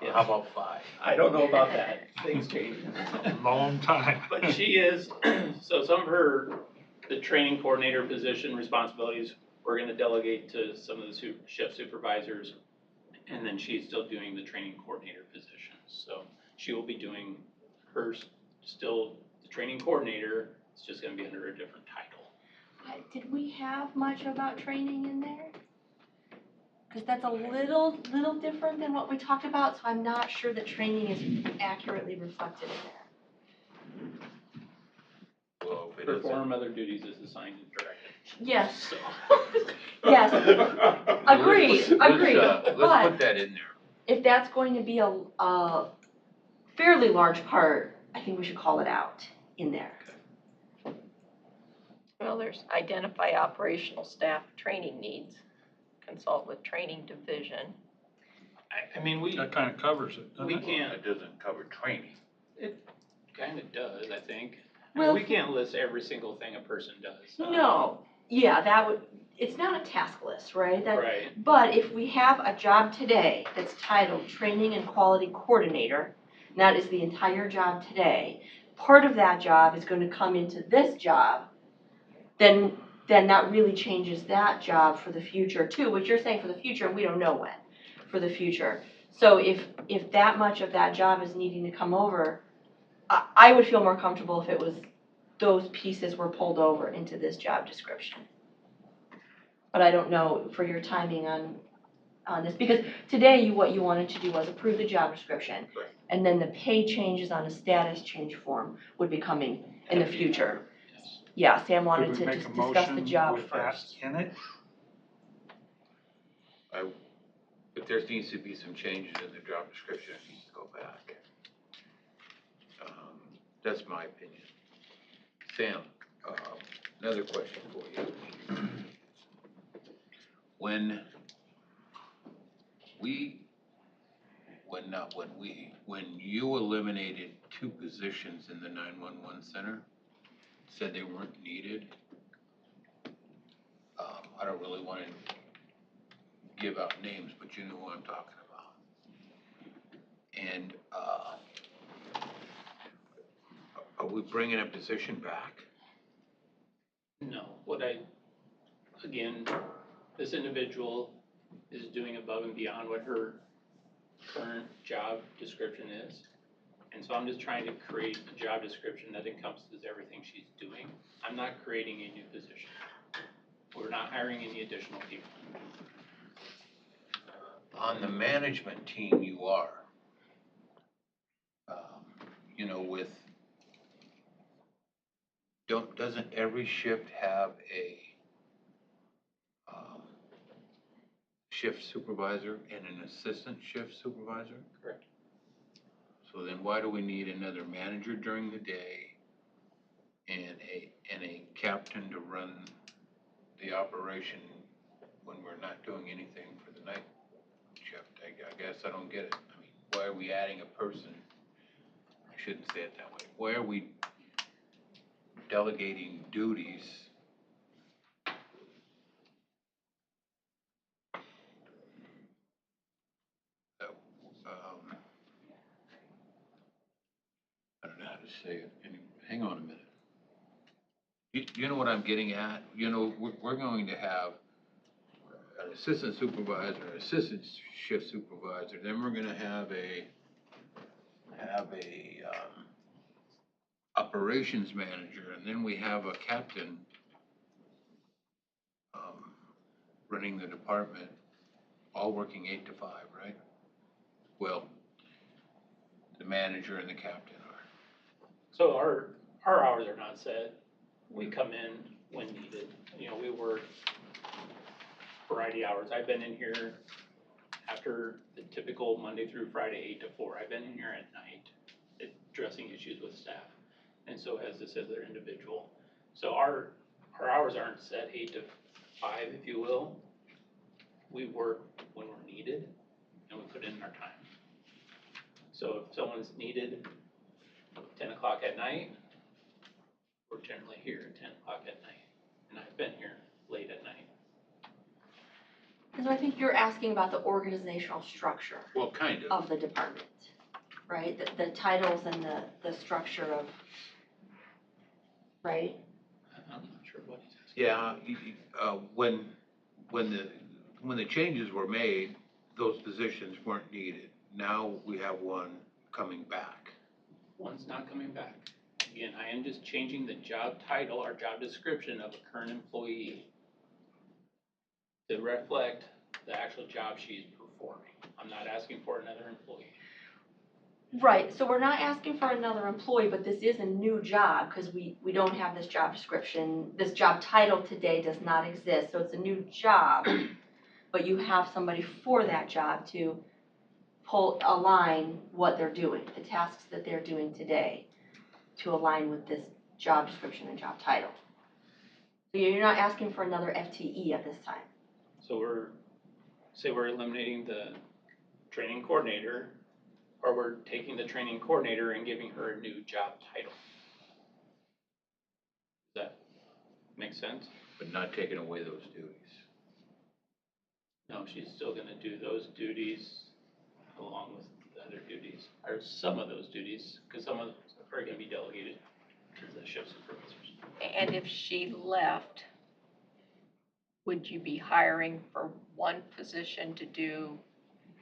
Yeah. How about 5? I don't know about that, things change. Long time. But she is, so some of the training coordinator position responsibilities, we're gonna delegate to some of the shift supervisors. And then she's still doing the training coordinator position. So she will be doing still the training coordinator, it's just gonna be under a different title. Did we have much about training in there? Because that's a little different than what we talked about, so I'm not sure that training is accurately reflected in there. Well, if it isn't, Perform other duties as assigned and directed. Yes, So, yes, agreed, let's but put that in there. if that's going to be a fairly large part, I think we should call it out in there. Well, there's identify operational staff training needs, consult with training division. I mean, That kind of covers it, doesn't we it? can't, It doesn't cover training. it kinda does, I think. Well, We can't list every single thing a person does. No, yeah, it's not a task list, right? Right, But if we have a job today that's titled Training and Quality Coordinator, and that is the entire job today, part of that job is gonna come into this job, then that really changes that job for the future too, which you're saying for the future, and we don't know when, for the future. So if that much of that job is needing to come over, I would feel more comfortable if it was, those pieces were pulled over into this job description. But I don't know for your timing on this, because today what you wanted to do was approve the job description. Correct. And then the pay changes on a status change form would be coming in the future. Yes. Yeah, Sam wanted Could to we make just a discuss the motion job with that first. in it? If there needs to be some changes in the job description, it needs to go back. That's my opinion. Sam, another question for you. When you eliminated 2 positions in the 911 center, said they weren't needed, I don't really want to give out names, but you know who I'm talking about. And, are we bringing a position back? No, again, this individual is doing above and beyond what her current job description is. And so I'm just trying to create a job description that encompasses everything she's doing. I'm not creating a new position. We're not hiring any additional people. On the management team, you are. You know, doesn't every shift have a shift supervisor and an assistant shift supervisor? Correct. So then why do we need another manager during the day and a captain to run the operation when we're not doing anything for the night shift? I guess I don't get it. I mean, why are we adding a person? I shouldn't say it that way. Why are we delegating duties? I don't know how to say it. Hang on a minute. You know what I'm getting at? You know, we're going to have an assistant supervisor, an assistant shift supervisor, then we're gonna have a operations manager, and then we have a captain running the department, all working 8 to 5, right? Well, the manager and the captain are. So our hours are not set. We come in when needed. You know, we work variety hours. I've been in here after the typical Monday through Friday, 8 to 4. I've been in here at night addressing issues with staff. And so has this other individual. So our hours aren't set 8 to 5, if you will. We work when we're needed and we put in our time. So if someone's needed 10 o'clock at night, we're generally here at 10 o'clock at night. And I've been here late at night. And so I think you're asking about the organizational structure Well, kind of. of the department, right? The titles and the structure of, right? I'm not sure what he's asking. Yeah, when the changes were made, those positions weren't needed. Now we have one coming back. One's not coming back. Again, I am just changing the job title or job description of a current employee to reflect the actual job she's performing. I'm not asking for another employee. Right, so we're not asking for another employee, but this is a new job because we don't have this job description. This job title today does not exist, so it's a new job, but you have somebody for that job to align what they're doing, the tasks that they're doing today, to align with this job description and job title. So you're not asking for another FTE at this time. So we're eliminating the training coordinator, or we're taking the training coordinator and giving her a new job title. Does that make sense? But not taking away those duties. No, she's still gonna do those duties along with the other duties, or some of those duties, because some of are gonna be delegated to the shift supervisors. And if she left, would you be hiring for one position to do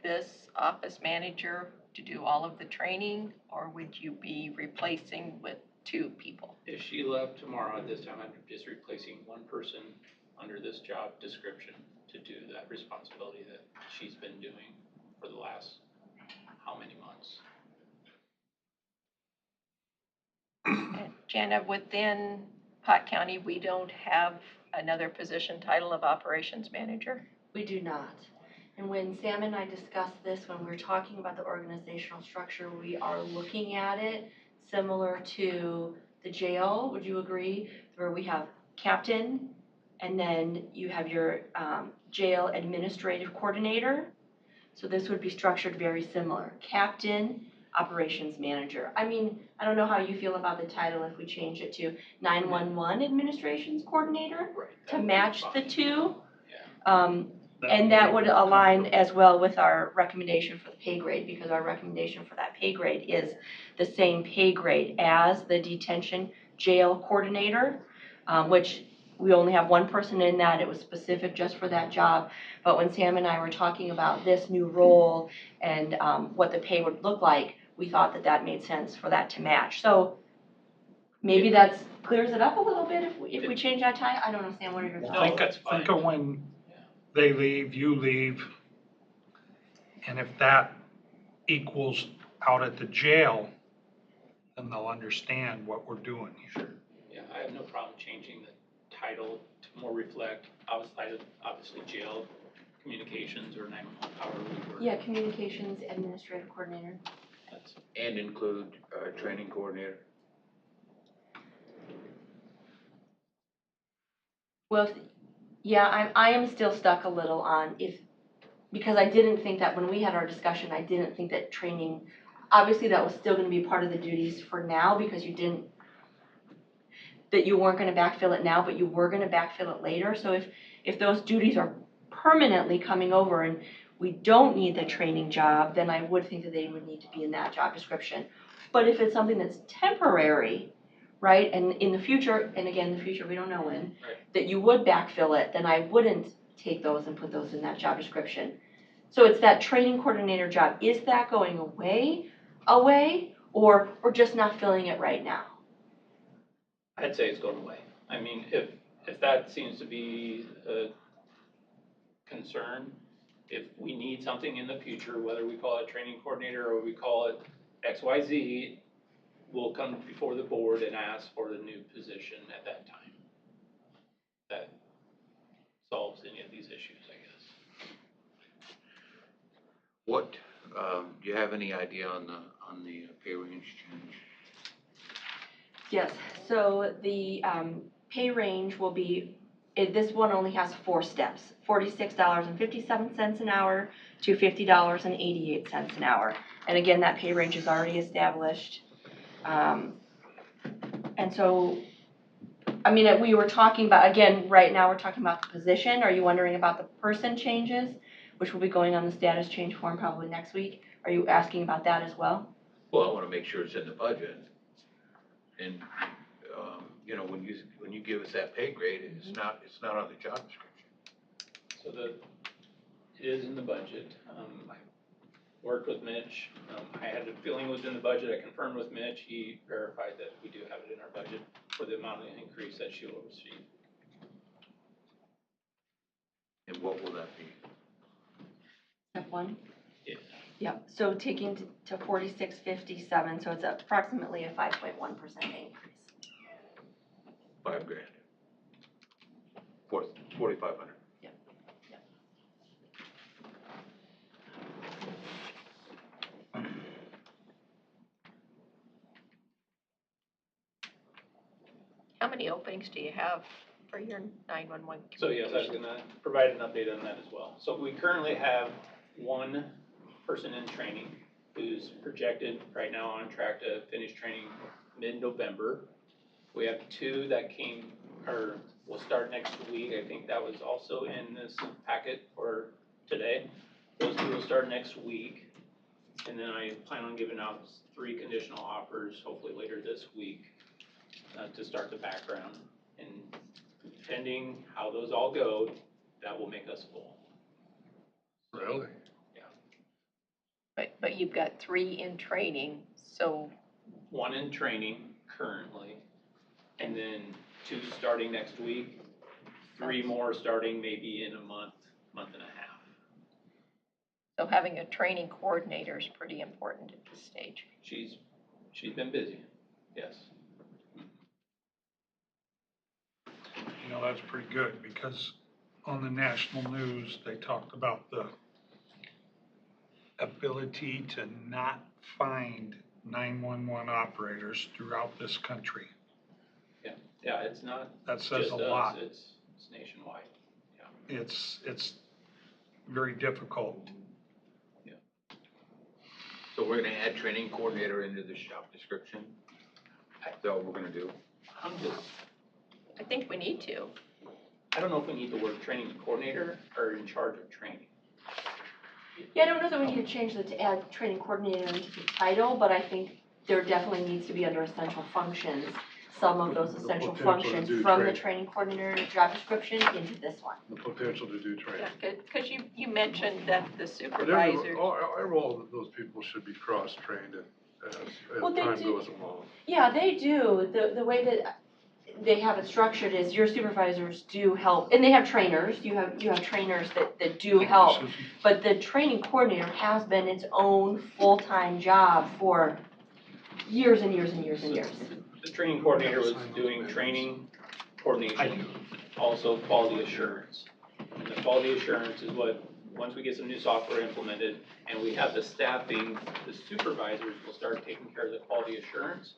this office manager to do all of the training? Or would you be replacing with 2 people? If she left tomorrow at this time, I'm just replacing one person under this job description to do that responsibility that she's been doing for the last how many months? Jana, within Pot County, we don't have another position title of operations manager? We do not. And when Sam and I discussed this, when we were talking about the organizational structure, we are looking at it similar to the jail, would you agree? Where we have captain, and then you have your jail administrative coordinator. So this would be structured very similar. Captain, operations manager. I mean, I don't know how you feel about the title if we change it to 911 administrations coordinator to match the two. And that would align as well with our recommendation for the pay grade, because our recommendation for that pay grade is the same pay grade as the detention jail coordinator, which we only have one person in that. It was specific just for that job. But when Sam and I were talking about this new role and what the pay would look like, we thought that that made sense for that to match. So maybe that clears it up a little bit if we change that title. I don't know, Sam, what are your thoughts? Think of when they leave, you leave, and if that equals out at the jail, then they'll understand what we're doing here. Yeah, I have no problem changing the title to more reflect obviously jail communications or 911, however we work. Yeah, communications administrative coordinator. And include training coordinator. Well, yeah, I am still stuck a little on because I didn't think that when we had our discussion, I didn't think that training, obviously that was still gonna be part of the duties for now, because you weren't gonna backfill it now, but you were gonna backfill it later. So if those duties are permanently coming over and we don't need the training job, then I would think that they would need to be in that job description. But if it's something that's temporary, right, and in the future, and again, the future, we don't know when, that you would backfill it, then I wouldn't take those and put those in that job description. So it's that training coordinator job. Is that going away, or just not filling it right now? I'd say it's going away. I mean, if that seems to be a concern, if we need something in the future, whether we call it training coordinator or we call it XYZ, we'll come before the board and ask for the new position at that time. That solves any of these issues, I guess. What, do you have any idea on the pay range change? Yes, so the pay range will be, this one only has 4 steps, $46.57 an hour to $50.88 an hour. And again, that pay range is already established. And so, I mean, we were talking about, again, right now we're talking about the position. Are you wondering about the person changes, which will be going on the status change form probably next week? Are you asking about that as well? Well, I want to make sure it's in the budget. And, you know, when you give us that pay grade, it's not on the job description. So it is in the budget. I worked with Mitch. I had a feeling it was in the budget. I confirmed with Mitch. He verified that we do have it in our budget for the amount of increase that she will receive. And what will that be? Step 1? Yeah. Yep, so taking to 46.57, so it's approximately a 5.1% increase. $5,000. 4,500. Yep. How many openings do you have for your 911 So yes, I was gonna provide an update on that as well. So we currently have one person in training who's projected right now on track to finish training mid-November. We have 2 that will start next week. I think that was also in this packet for today. Those 2 will start next week. And then I plan on giving out 3 conditional offers, hopefully later this week, to start the background. And depending how those all go, that will make us full. Really? But you've got 3 in training, so 1 in training currently, and then 2 starting next week, 3 more starting maybe in a month, month and a half. so having a training coordinator is pretty important at this stage. She's been busy, yes. You know, that's pretty good, because on the national news, they talked about the ability to not find 911 operators throughout this country. Yeah, it's not That says just a us, lot. it's nationwide. It's very difficult. So we're gonna add training coordinator into the job description? That's all we're gonna do? I think we need to. I don't know if we need the word training coordinator or in charge of training. Yeah, I don't know that we need to change to add training coordinator into the title, but I think there definitely needs to be under essential functions, some of those The essential potential to functions do from the training. training coordinator job description into this one. The potential to do training. Yeah, because you mentioned that the But supervisor. all of those people should be cross-trained as Well, they time do. goes along. Yeah, they do. The way that they have it structured is your supervisors do help, and they have trainers, you have trainers that do help. But the training coordinator has been its own full-time job for years and years and years and years. The training coordinator was doing training, coordination, also quality assurance. And the quality assurance is what, once we get some new software implemented and we have the staffing, the supervisors will start taking care of the quality assurance.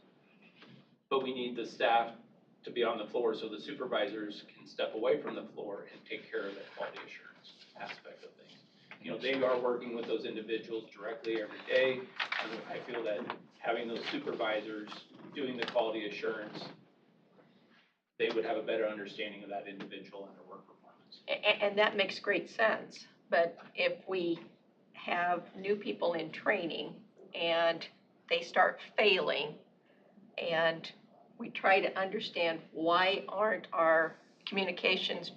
But we need the staff to be on the floor so the supervisors can step away from the floor and take care of the quality assurance aspect of things. You know, they are working with those individuals directly every day, and I feel that having those supervisors doing the quality assurance, they would have a better understanding of that individual and their work performance. And that makes great sense, but if we have new people in training and they start failing and we try to understand why aren't our communications,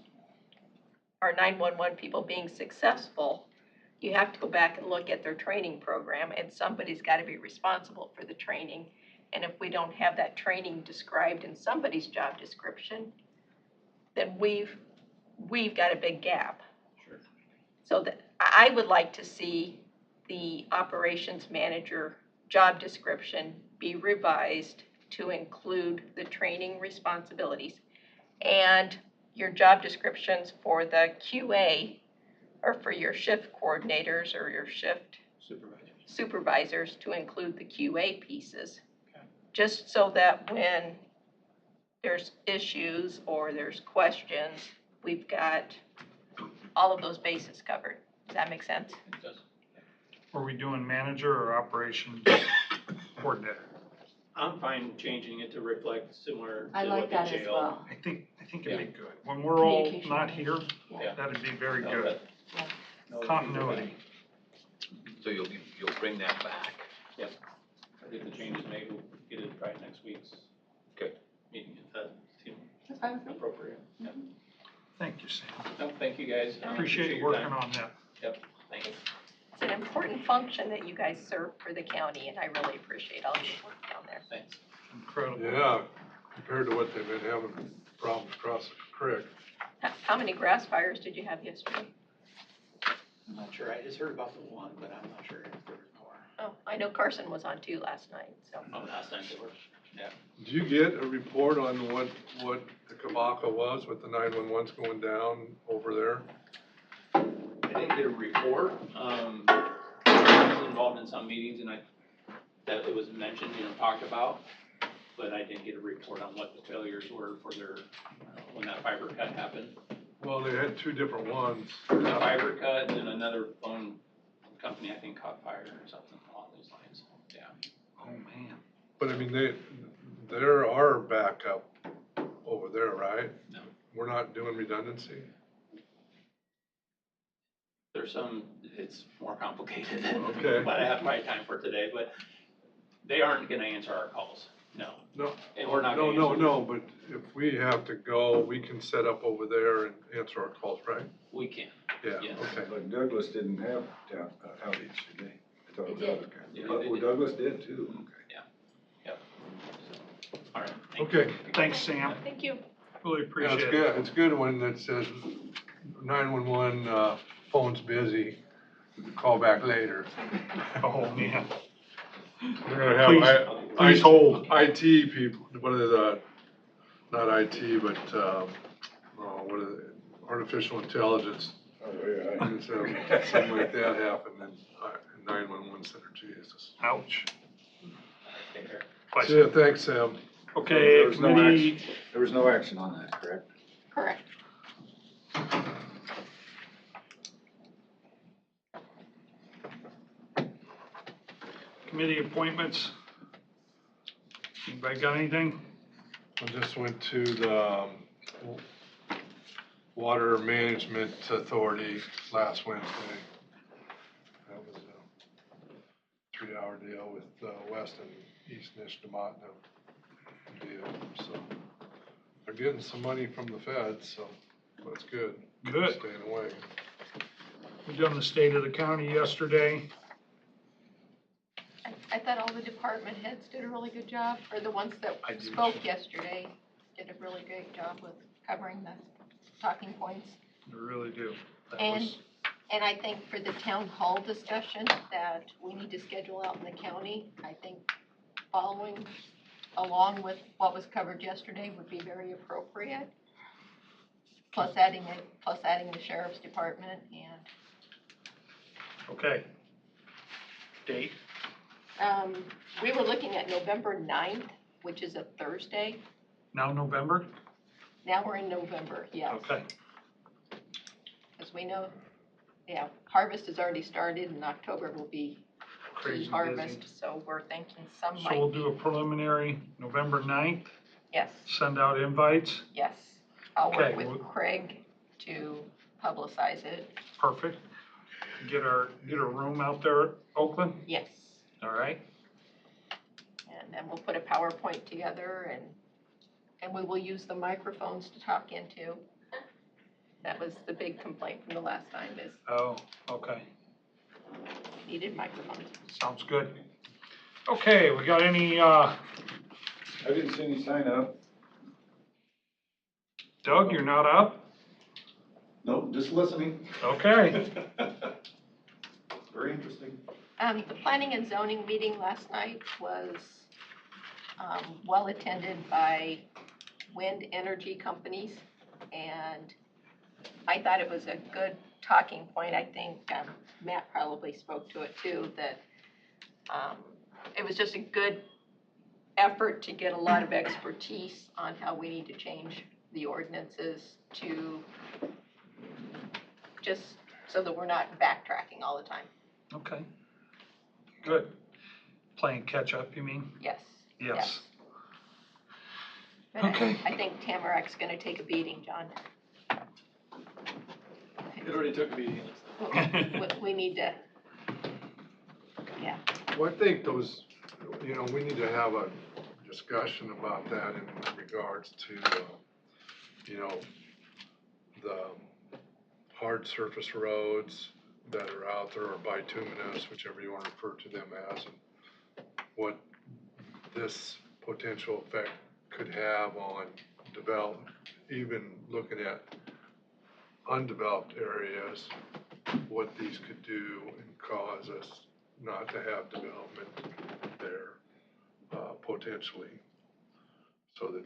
our 911 people being successful, you have to go back and look at their training program, and somebody's got to be responsible for the training. And if we don't have that training described in somebody's job description, then we've got a big gap. Sure. So that I would like to see the operations manager job description be revised to include the training responsibilities, and your job descriptions for the QA or for your shift coordinators or your shift supervisors to include the QA pieces. Okay. Just so that when there's issues or there's questions, we've got all of those bases covered. Does that make sense? It does. Are we doing manager or operations coordinator? I'm fine changing it to reflect similar I to like what the that as jail. well. I think it'd be good. When we're all Communication. not here, Yeah. that'd be very No, good. that- no, Continuity. So you'll bring that back? I think the changes made, we'll get it right next week's Okay. meeting, if that seems That's fine with me. appropriate. Yep. Thank you, Sam. No, thank you guys. Appreciate you your working time. on that. Yep, thanks. It's an important function that you guys serve for the county, and I really appreciate all your work down there. Thanks. Incredible. Yeah, compared to what they've been having problems across the creek. How many grass fires did you have yesterday? I'm not sure, I just heard about the one, but I'm not sure if there was more. Oh, I know Carson was on too last night, so. Oh, last time they were, yeah. Did you get a report on what the kabaka was with the 911s going down over there? I didn't get a report, I was involved in some meetings and that it was mentioned, talked about, but I didn't get a report on what the failures were for their, when that fiber cut happened. Well, they had 2 different ones. The fiber cut and then another phone company, I think, caught fire or something along those lines, yeah. Oh, man. But I mean, there are backup over there, right? No. We're not doing redundancy? There's some, it's more complicated than Okay. what I have my time for today, but they aren't gonna answer our calls, no. No, And we're not no, gonna no, answer. no, but if we have to go, we can set up over there and answer our calls, right? We can. Yeah, Yes. okay. But Douglas didn't have outage, did they? I thought They it was did. okay. Yeah, Oh, they well, did. Douglas did too, okay. All right. Thank you. Okay. Thanks, Sam. Thank you. Really Yeah, appreciate it's it. good, it's good when it says 911, phone's busy, call back later. Oh, man. We're gonna have Please hold. IT people, what are the, not IT, but, what are the, artificial intelligence. Oh, yeah. It's, something like that happen in 911 center, Jesus. Ouch. Take care. Bye, See ya, Sam. thanks, Sam. Okay, There was no committee, There was no action on that, correct? Correct. committee appointments. Anybody got anything? I just went to the Water Management Authority last Wednesday. That was a 3-hour deal with West and East Nishnamotna deal, so. They're getting some money from the feds, so that's good. Good. Staying away. We done the state of the county yesterday. I thought all the department heads did a really good job, or the ones that I did spoke too. yesterday did a really great job with covering the talking points. We really do. That And, was- and I think for the town hall discussion that we need to schedule out in the county, I think following along with what was covered yesterday would be very appropriate. Plus adding the sheriff's department and, Okay. Date? we were looking at November 9th, which is a Thursday. Now November? Now we're in November, yes. Okay. Because we know, yeah, harvest has already started and October will be Crazy key harvest, busy. so we're thinking some So we'll might, do a preliminary November 9th, yes, send out invites. yes. I'll Okay, work with well- Craig to publicize it, Perfect. Get a room out there at Oakland, yes. all right? And then we'll put a PowerPoint together and we will use the microphones to talk into. That was the big complaint from the last time is Oh, okay. we needed microphones. Sounds good. Okay, we got any, I didn't see any sign up. Doug, you're not up? No, just listening. Okay. Very interesting. The planning and zoning meeting last night was well attended by wind energy companies. And I thought it was a good talking point. I think Matt probably spoke to it too, that it was just a good effort to get a lot of expertise on how we need to change the ordinances to just so that we're not backtracking all the time. Okay. Good. Playing catch up, you mean? Yes. Yes. But Okay. I think Tamarac's gonna take a beating, John. It already took a beating. We need to, yeah. Well, I think those, we need to have a discussion about that in regards to, the hard surface roads that are out there, or bituminous, whichever you want to refer to them as, and what this potential effect could have on development, even looking at undeveloped areas, what these could do and cause us not to have development there, potentially. So that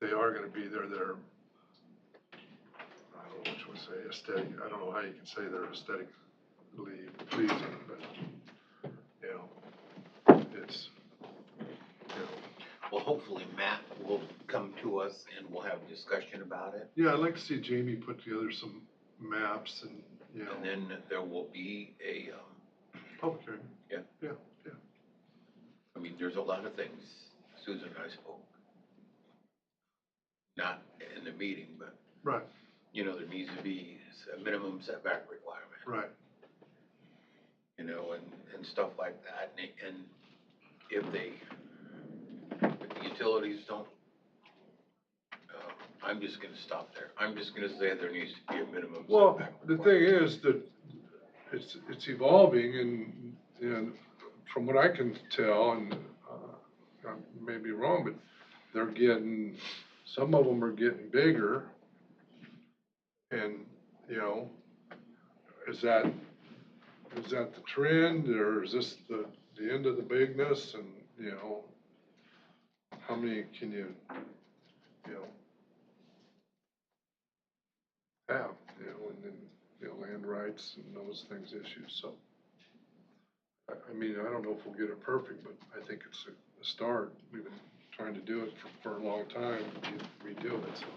they are gonna be there, they're, I don't know what you would say, aesthetic, I don't know how you can say they're aesthetically pleasing, but, it's, Well, hopefully Matt will come to us and we'll have a discussion about it. yeah, I'd like to see Jamie put together some maps and, And then there will be a, okay. Yeah. Yeah. I mean, there's a lot of things Susan and I spoke. Not in the meeting, but, Right. there needs to be it's a minimum setback requirement, Right. you know, and stuff like that. And if the utilities don't, I'm just gonna stop there. I'm just gonna say there needs to be a minimum Well, setback the requirement. thing is that it's evolving and from what I can tell, and I may be wrong, but some of them are getting bigger. And, you know, is that the trend, or is this the end of the bigness? And, you know, how many can you know, have, you know, and then, you know, land rights and those things issues, so. I mean, I don't know if we'll get it perfect, but I think it's a start. We've been trying to do it for a long time, redo it, so.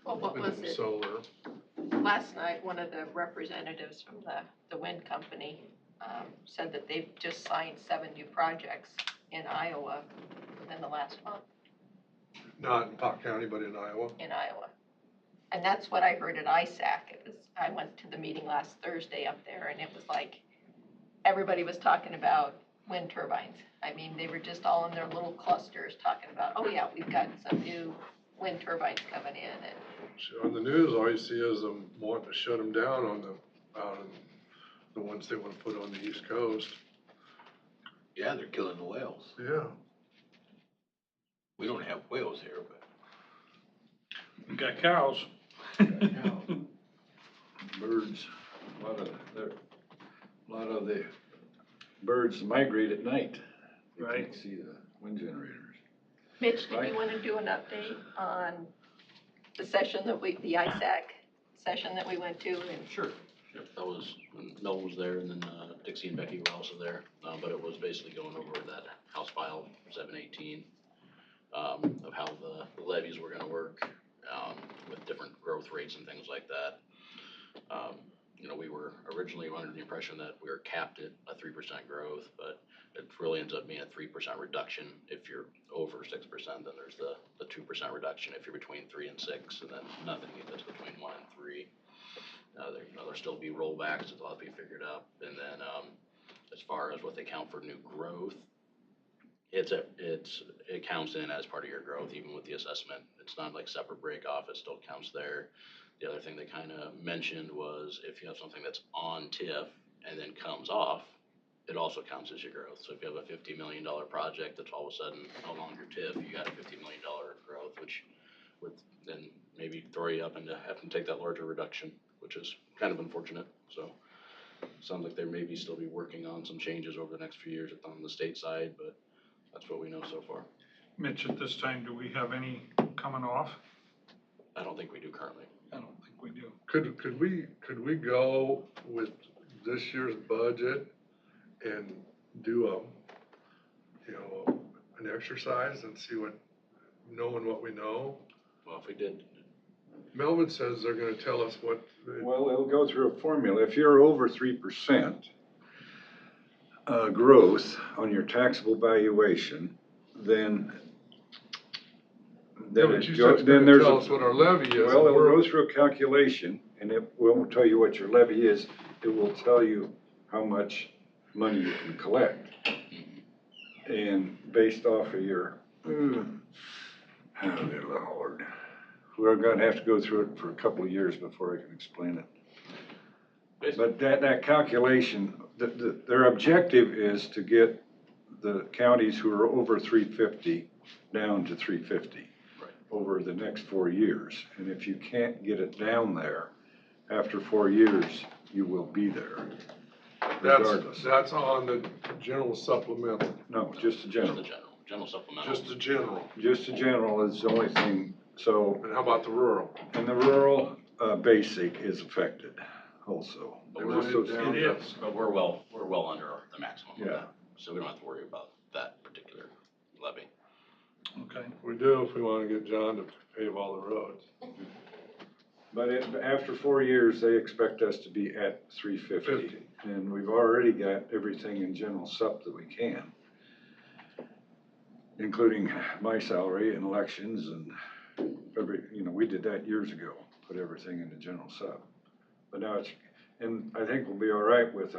Well, what And was then it? solar. Last night, one of the representatives from the wind company said that they've just signed 7 new projects in Iowa in the last month, Not in Pot County, but in Iowa. in Iowa. And that's what I heard at ISAC. I went to the meeting last Thursday up there, and it was like, everybody was talking about wind turbines. I mean, they were just all in their little clusters talking about, oh yeah, we've got some new wind turbines coming in, and On the news, all you see is them wanting to shut them down on the ones they want to put on the East Coast. Yeah, they're killing the whales. Yeah. We don't have whales here, but. We got cows. Birds, a lot of the birds migrate at night. You Right. can't see the wind generators. Mitch, did Right. you want to do an update on the session the ISAC session that we went to? And Sure. That was, when Noel was there, and then Dixie and Becky were also there, but it was basically going over that House File 718, of how the levies were gonna work, with different growth rates and things like that. You know, we were originally under the impression that we were capped at a 3% growth, but it really ends up being a 3% reduction. If you're over 6%, then there's the 2% reduction if you're between 3 and 6, and then nothing if it's between 1 and 3. There'll still be rollbacks, it'll have to be figured out. And then, as far as what they count for new growth, it counts in as part of your growth, even with the assessment. It's not like separate break off, it still counts there. The other thing they kind of mentioned was if you have something that's on TIF and then comes off, it also counts as your growth. So if you have a $50 million project that's all of a sudden no longer TIF, you got a $50 million growth, which would then maybe throw you up into having to take that larger reduction, which is kind of unfortunate. So sounds like they maybe still be working on some changes over the next few years on the state side, but that's what we know so far. Mitch, at this time, do we have any coming off? I don't think we do currently. I don't think we do. Could we go with this year's budget and do an exercise and see knowing what we know? Well, if we did, Melvin says they're gonna tell us what. Well, it'll go through a formula. If you're over 3% growth on your taxable valuation, then Yeah, but you said it's gonna there's tell us what our levy is. Well, and it'll we're- go through a calculation, and it won't tell you what your levy is. It will tell you how much money you can collect. And based off of your, oh, good Lord. We're gonna have to go through it for a couple of years before I can explain it. But that calculation, their objective is to get the counties who are over 350 down to 350 over the next 4 years. And if you can't get it down there, after 4 years, you will be there regardless. That's on the general supplemental. No, just the general. general supplemental. Just the general. Just the general is the only thing, so. And how about the rural? And the rural, basic is affected also. But It is. But we're well under the maximum of Yeah. that, so we don't have to worry about that particular levy. Okay. We do if we wanna get John to pave all the roads. But after 4 years, they expect us to be at 350. And we've already got everything in general sup that we can, including my salary and elections and we did that years ago, put everything into general sup. But now and I think we'll be all right with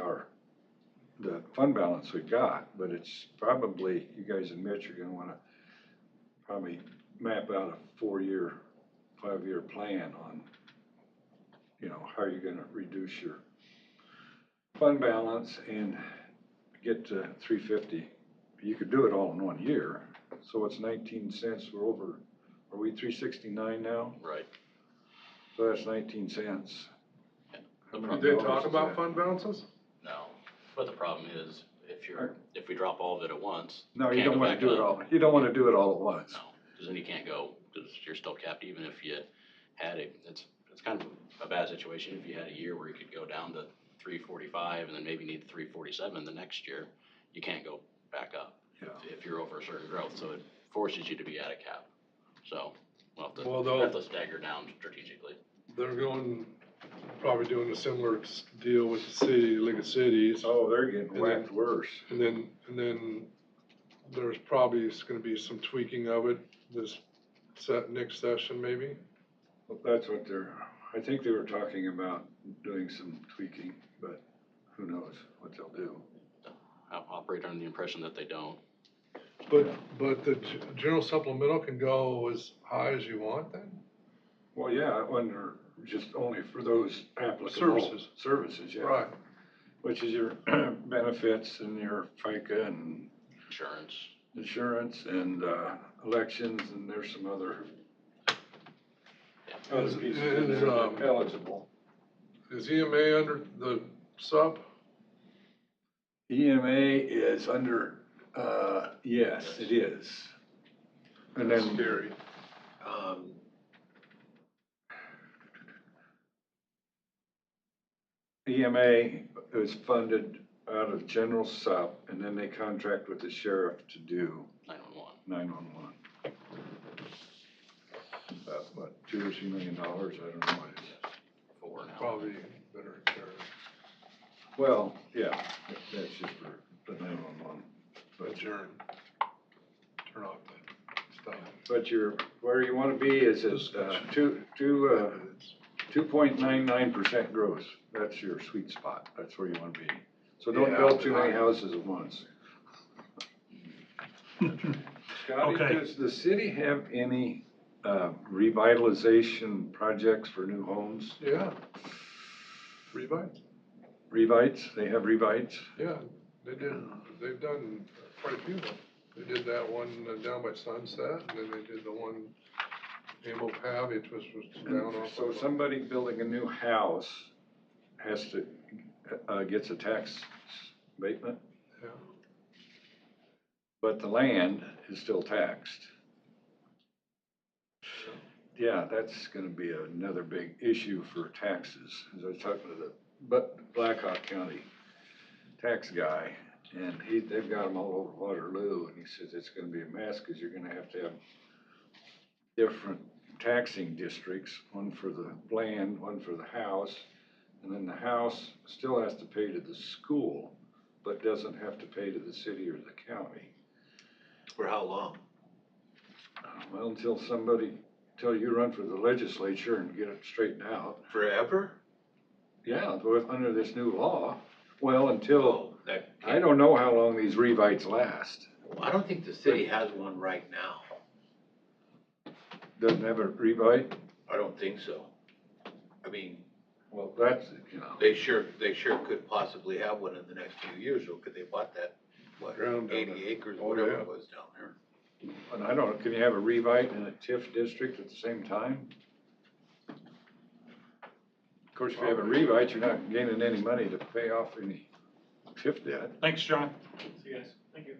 the fund balance we got, but it's probably, you guys and Mitch are gonna wanna probably map out a 4-year, 5-year plan on, how you're gonna reduce your fund balance and get to 350. You could do it all in 1 year, so it's 19 cents, we're over, are we 369 now? Right. So that's 19 cents. How many Did they dollars talk is about that? fund balances? No, but the problem is, if we drop all of it at once. No, you can't don't go wanna back do it up. all, you don't wanna do it all at once. No, because then you can't go, because you're still capped, even if you had it, it's kind of a bad situation if you had a year where you could go down to 345 and then maybe need 347 the next year, you can't go back up. Yeah. If you're over a certain growth, so it forces you to be at a cap. So, Well, we'll have to stagger down strategically. They're probably doing a similar deal with the city, League of Cities. Oh, they're getting And whacked then- worse. And then there's probably gonna be some tweaking of it this next session maybe. Well, that's what I think they were talking about doing some tweaking, but who knows what they'll do. I'll operate under the impression that they don't. But the general supplemental can go as high as you want then? Well, yeah, under, just only for those applicable. Services. Services, yeah. Right. Which is your benefits and your FICA and insurance and, elections, and there's some other Is- pieces in there that are eligible. Is EMA under the sub? EMA is under, yes, it is. And That's then, scary. EMA is funded out of general sup, and then they contract with the sheriff to do 911. About, what, $2 or $3 million, I don't know what it is. For now. Probably better carry. Well, yeah, that's just for the 911. Adjourn. Turn off the stuff. But where you wanna be is at, 2.99% growth. That's your sweet spot. That's where you wanna be. So don't Yeah, build too many I- houses at once. Scotty, Okay. does the city have any, revitalization projects for new homes? Yeah. Revive? Revites, they have revites? Yeah, they've done quite a few of them. They did that one down by Sunset, and then they did the one in Pav, which was down off. So of, somebody building a new house has to, gets a tax abatement, Yeah. but the land is still taxed. Yeah, that's gonna be another big issue for taxes. As I was talking to the Blackhawk County tax guy, and they've got them all over Waterloo, and he says it's gonna be a mess, cause you're gonna have to have different taxing districts, one for the land, one for the house, and then the house still has to pay to the school, but doesn't have to pay to the city or the county. For how long? Well, until you run for the legislature and get it straightened out. Forever? Yeah, under this new law. Well, until, That I don't know how long these revites last. I don't think the city has one right now. Doesn't have a revite? I don't think so. I mean, Well, that's, they sure could possibly have one in the next few years, though, because they bought that, Ground down 80 there. acres, Oh, whatever yeah. it was down there. and I don't know, can you have a revite in a TIF district at the same time? Of course, if you have a revite, you're not gaining any money to pay off any TIF debt. Thanks, John. See you guys. Thank you.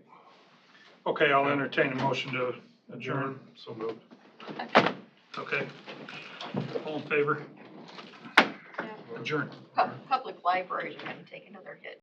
Okay, I'll entertain a motion to adjourn. So moved. Okay. All in favor? Adjourn. Public libraries are gonna take another hit.